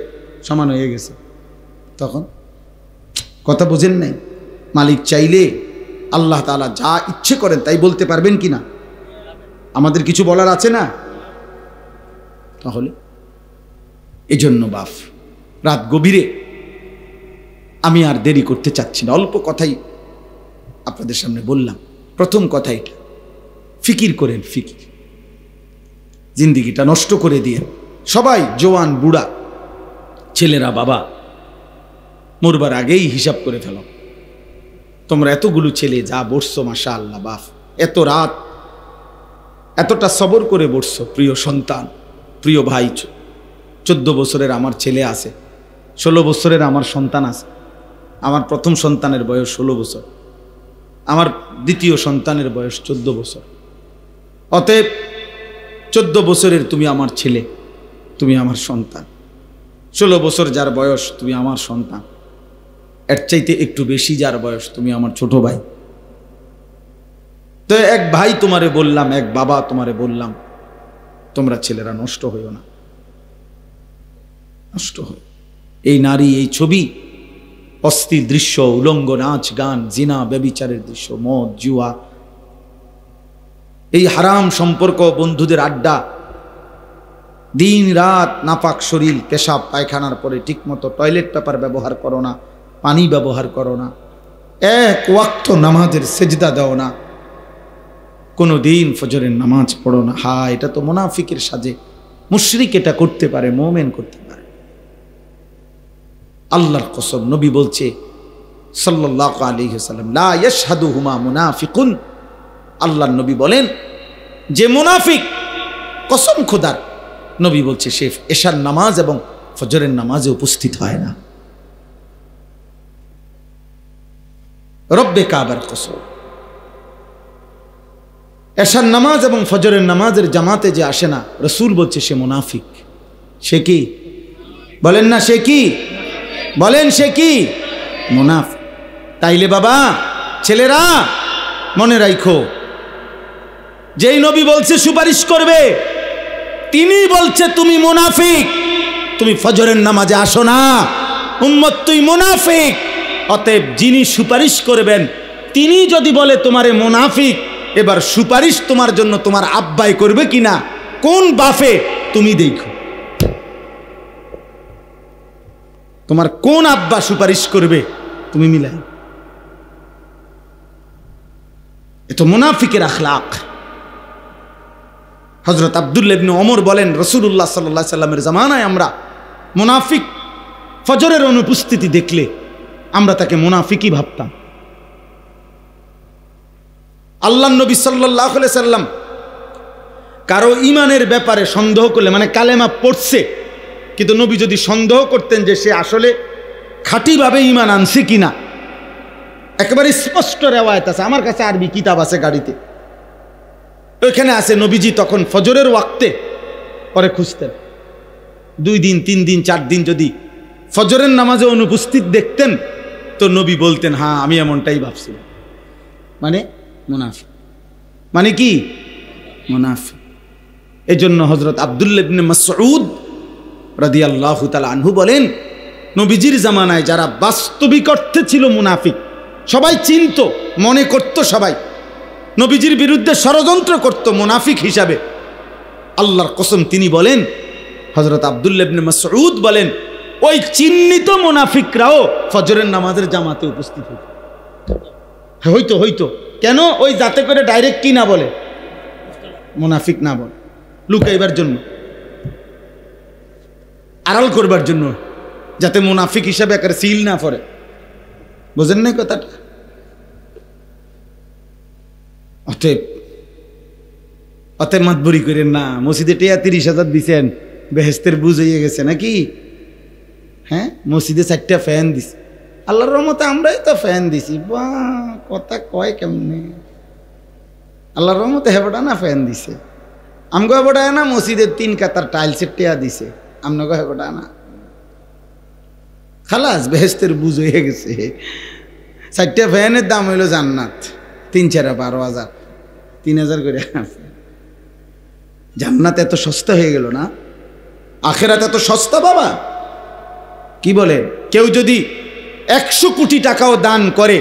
সমান হয়ে গেছে, তখন কথা বোঝেন নাই? মালিক চাইলে আল্লাহ তাআলা যা ইচ্ছে করেন তাই বলতে পারবেন কি না? আমাদের কিছু বলার আছে না? তাহলে এজন্য বাপ, রাত গভীরে আমি আর দেরি করতে চাচ্ছি না, অল্প কথাই আপনাদের সামনে বললাম। প্রথম কথা এটা, ফিকির করেন, ফিকির, জিন্দিগিটা নষ্ট করে দিয়ে সবাই, জওয়ান বুড়া, ছেলেরা বাবা, মরবার আগেই হিসাব করে ফেলো। তোমরা এতগুলো ছেলে যা বসছো, মাশাআল্লাহ বাপ, এত রাত এতটা সবর করে বসছো, প্রিয় সন্তান, প্রিয় ভাই। 14 বছরের আমার ছেলে আছে, 16 বছরের আমার সন্তান আছে। আমার প্রথম সন্তানের বয়স 16 বছর, আমার দ্বিতীয় সন্তানের বয়স 14 বছর। অতএব 14 বছরের তুমি আমার ছেলে, তুমি আমার সন্তান। 16 বছর যার বয়স তুমি আমার সন্তান, এর চাইতে একটু বেশি যার বয়স তুমি আমার ছোট ভাই। তো এক ভাই তোমারে বললাম, এক বাবা তোমারে বললাম, তোমরা ছেলেরা নষ্ট হইও না, নষ্ট হয়। এই নারী, এই ছবি, অস্থির দৃশ্য, উলঙ্গ নাচ গান, জিনা, ব্যভিচারের দৃশ্য, মদ, জুয়া, এই হারাম সম্পর্ক, বন্ধুদের আড্ডা, দিন রাত নাপাক শরীর, পেশাব পায়খানার পরে ঠিকমতো টয়লেট পেপার ব্যবহার করো না, পানি ব্যবহার করো না, এক ওয়াক্ত নামাজের সেজদা দাও না, কোনো দিন ফজরের নামাজ পড়ো না। হ্যাঁ, এটা তো মুনাফিকের সাজে, মুশরিক এটা করতে পারে, মুমিন করতে পারে। আল্লাহর কসম, নবী বলছে সাল্লাল্লাহু আলাইহি ওয়াসাল্লাম, লা ইয়াশহাদুহুমা মুনাফিকুন। আল্লাহর নবী বলেন যে মুনাফিক, কসম খোদার, নবী বলছে সে এশার নামাজ এবং ফজরের নামাজে উপস্থিত হয় না। রব্বে কাবার কসম, এশার নামাজ এবং ফজরের নামাজের জামাতে যে আসে না, রাসূল বলছে সে মুনাফিক। সে কি বলেন না? সে কি বলেন? সে কি? মুনাফিক। তাইলে বাবা, ছেলেরা মনে রাখো, যেই নবী বলছে সুপারিশ করবে, তিনি বলছে তুমি মুনাফিক, তুমি ফজরের নামাজে আসো না, উম্মত তুই মুনাফিক। অতএব যিনি সুপারিশ করবেন তিনি যদি বলে তোমারে মুনাফিক, এবার সুপারিশ তোমার জন্য তোমার আব্বাই করবে কিনা, কোন বাফে, তুমি দেখো তোমার কোন আব্বা সুপারিশ করবে, তুমি মিলাই। এ তো মুনাফিকের আখলাক। হযরত আব্দুল্লাহ ইবনে ওমর বলেন, রাসূলুল্লাহ সাল্লাল্লাহু আলাইহি সাল্লামের জামানায় আমরা মুনাফিক ফজরের অনুপস্থিতি দেখলে আমরা তাকে মুনাফিকই ভাবতাম। আল্লাহর নবী সাল্লাল্লাহু আলাইহি সাল্লাম কারো ঈমানের ব্যাপারে সন্দেহ করলে, মানে কালেমা পড়ছে কিন্তু নবী যদি সন্দেহ করতেন যে সে আসলে খাঁটিভাবে ঈমান আনছে কিনা, একেবারে স্পষ্ট রেওয়ায়েত আছে, আমার কাছে আরবি কিতাব আছে গাড়িতে, ওইখানে আছে নবীজি তখন ফজরের ওয়াক্তে পরে খুঁজতেন। 2 দিন 3 দিন 4 দিন যদি ফজরের নামাজে অনুপস্থিত দেখতেন তো নবী বলতেন, হ্যাঁ আমি এমনটাই ভাবছিলাম। মানে মুনাফিক, মানে কি? মুনাফিক। এজন্য হযরত আব্দুল্লাহ ইবনে মাসউদ রাদিয়াল্লাহু তাআলা আনহু বলেন, নবীজির জামানায় যারা বাস্তবিক অর্থে ছিল মুনাফিক, সবাই চিনত, মনে করত, সবাই নবীজির বিরুদ্ধে ষড়যন্ত্র করত মুনাফিক হিসাবে, আল্লাহর কসম তিনি বলেন, হযরত আব্দুল্লাহ ইবনে মাসউদ বলেন, ওই চিহ্নিত মুনাফিকরাও ফজরের নামাজের জামাতে উপস্থিত হইতো। হইতো কেন? ওই যাতে করে ডাইরেক্ট কি না বলে, মুনাফিক না বলে, লুকাইবার জন্য, আড়াল করবার জন্য, যাতে মুনাফিক হিসাবে একেবারে সিল না পড়ে। বুঝেন নাই কথাটা? অতএব মাতবরি করেন না, মসজিদে টিয়া 30,000 দিচ্ছেন, বেহেস্তের বুঝ হয়ে গেছে নাকি? হ্যাঁ, মসজিদে 4টা ফ্যান দিছে, আল্লাহর রহমতে আমরাই তো ফ্যান দিছি। বা কথা কয় কেমনে? আল্লাহর রহমতে হেবটা না ফ্যান দিছে, আমগো হেবটা না মসজিদের 3 কাতার টাইলসের টিয়া দিছে, আমনগো হেবটা না। খালাস, বেহেস্তের বুঝ হয়ে গেছে। 4টা ফ্যানের দাম হইল জান্নাত, 3-4 12,000, 3,000 করে আছে। জান্নাত এত সস্তা হয়ে গেল না, আখেরাত এত সস্তা বাবা। কি বলে, কেউ যদি 100 কোটি টাকাও দান করে,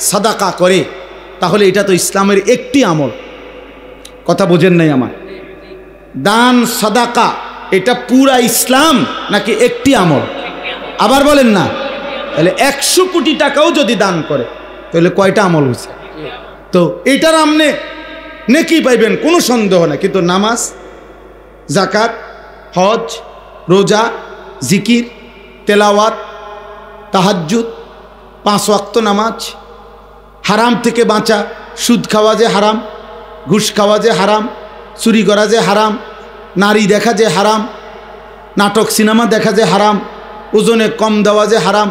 সাদাকা করে, তাহলে এটা তো ইসলামের একটি আমল। কথা বোঝেন নাই আমার? দান সাদাকা এটা পুরা ইসলাম নাকি একটি আমল? আবার বলেন না। তাহলে 100 কোটি টাকাও যদি দান করে তাহলে কয়টা আমল হয়েছে? তো এটার আমনে নেকি পাইবেন কোনো সন্দেহ নাই, কিন্তু নামাজ, জাকাত, হজ, রোজা, জিকির, তেলাওয়াত, তাহাজ্জুদ, 5 ওয়াক্ত নামাজ, হারাম থেকে বাঁচা, সুদ খাওয়া যে হারাম, ঘুষ খাওয়া যে হারাম, চুরি করা যে হারাম, নারী দেখা যে হারাম, নাটক সিনেমা দেখা যে হারাম, ওজনে কম দেওয়া যে হারাম,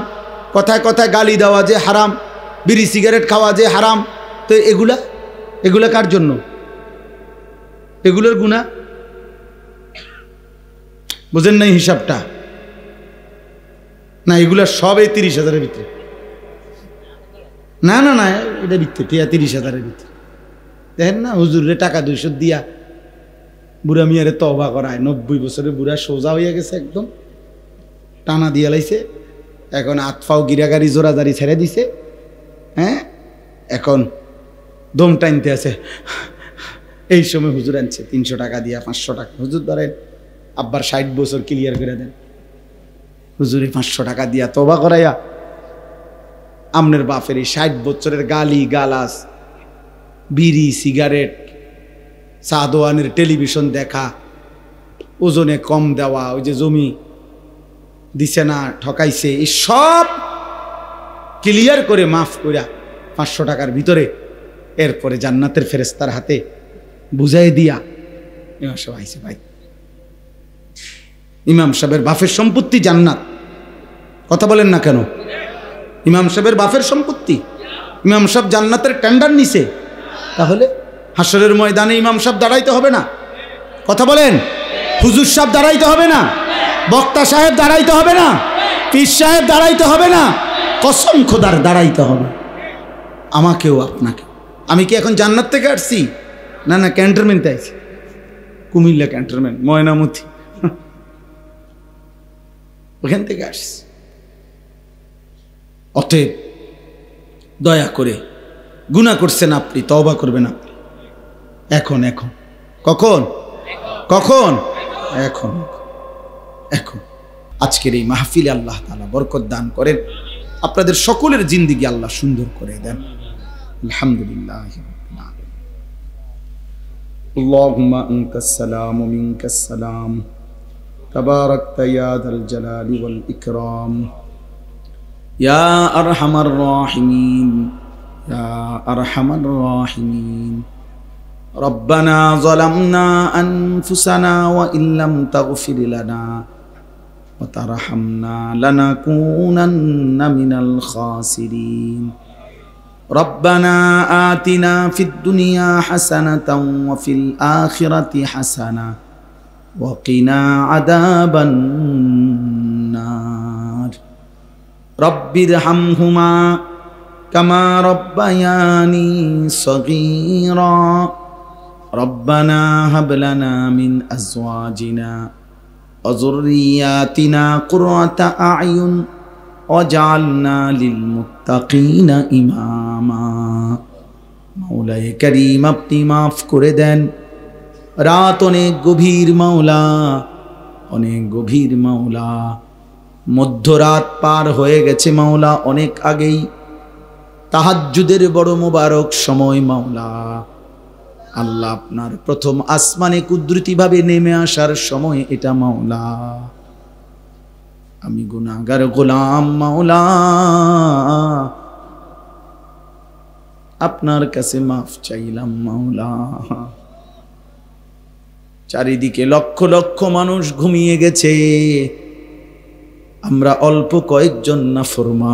কথায় কথায় গালি দেওয়া যে হারাম, বিড়ি সিগারেট খাওয়া যে হারাম। তো এগুলা কার জন্য? এগুলোর গুনাহ বুঝেন নাই হিসাবটা? না, এগুলা সব 30,000-এর ভিতরে। না না না, এটা ভিতরে 30,000-এর ভিতরে। দেখেন না, হুজুরে টাকা 200 দিয়া বুড়া মিয়ারে তওবা করায়। 90 বছরের বুড়া সোজা হইয়া গেছে, একদম টানা দিয়া লাইছে। এখন আতফাও গিরাগারি জোরাজারি ছেড়ে দিছে। হ্যাঁ, এখন দম টাইনতে আছে। এই সময় হুজুর আনছে 300 টাকা দিয়া, 500 টাকা। হুজুর ধরেন আব্বার 60 বছর ক্লিয়ার করে দেন, হুজুরে 500 টাকা দিয়া তওবা করাইয়া আমনের বাপের এই 60 বছরের গালি গালাস, বিড়ি সিগারেট, সাদোয়ানের টেলিভিশন দেখা, ওজনে কম দেওয়া, ওই যে জমি দিছে না, ঠকাইছে, এই সব ক্লিয়ার করে মাফ করিয়া 500 টাকার ভিতরে এরপরে জান্নাতের ফেরেশতার হাতে বুঝাই দিয়া ইমাম সাহেব আইছে। ভাই, ইমাম সাহেবের বাপের সম্পত্তি জান্নাত। কথা বলেন না কেন? ইমাম সাহেবের বাপের সম্পত্তি, ইমাম সাহেব জান্নাতের টেন্ডার নিছে। তাহলে হাসরের ময়দানে ইমাম সাহেব দাঁড়াইতে হবে না? কথা বলেন। হুজুর সাহেব দাঁড়াইতে হবে না? বক্তা সাহেব দাঁড়াইতে হবে না? পীর সাহেব দাঁড়াইতে হবে না? কসম খোদার দাঁড়াইতে হবে আমাকেও আপনাকে। আমি কি এখন জান্নাত থেকে আসছি? না না, ক্যান্টনমেন্টে আছি, কুমিল্লা ক্যান্টনমেন্ট, ময়নামতি, ওখান থেকে আসছি। অতএব দয়া করে, গুনাহ করছেন আপনি, তওবা করবেন আপনি এখন। এখন কখন? কখন? এখন। এখন আজকের এই মাহফিলে আল্লাহ তাআলা বরকত দান করেন, আপনাদের সকলের জিন্দেগি আল্লাহ সুন্দর করে দেন। আলহামদুলিল্লাহ। اللهم أنت السلام ومنك السلام تباركت يا ذا الجلال والإكرام يا أرحم الراحمين يا أرحم الراحمين ربنا ظلمنا أنفسنا وإن لم تغفر لنا وترحمنا لنكونن من الخاسرين ربنا آتنا في الدنيا حسنة وفي الآخرة حسنة وقنا عذاب النار رب ارحمهما كما ربياني صغيرا ربنا هب لنا من أزواجنا وذرياتنا قرة أعين وجعلنا للمتقين إماما মওলায়ে কারীম আপনি মাফ করে দেন। রাত অনেক গভীর মাওলা, অনেক গভীর মাওলা, মধ্যরাত পার হয়ে গেছে মাওলা, অনেক আগেই তাহাজ্জুদের বড় মোবারক সময় মাওলা। আল্লাহ আপনার প্রথম আসমানে কুদরতিভাবে নেমে আসার সময় এটা মাওলা। আমি গুনাহগার গোলাম মাওলা, আপনার কাছে মাফ চাইলাম মাওলা। চারিদিকে লক্ষ লক্ষ মানুষ ঘুমিয়ে গেছে, আমরা অল্প কয়েকজন নাফরমান।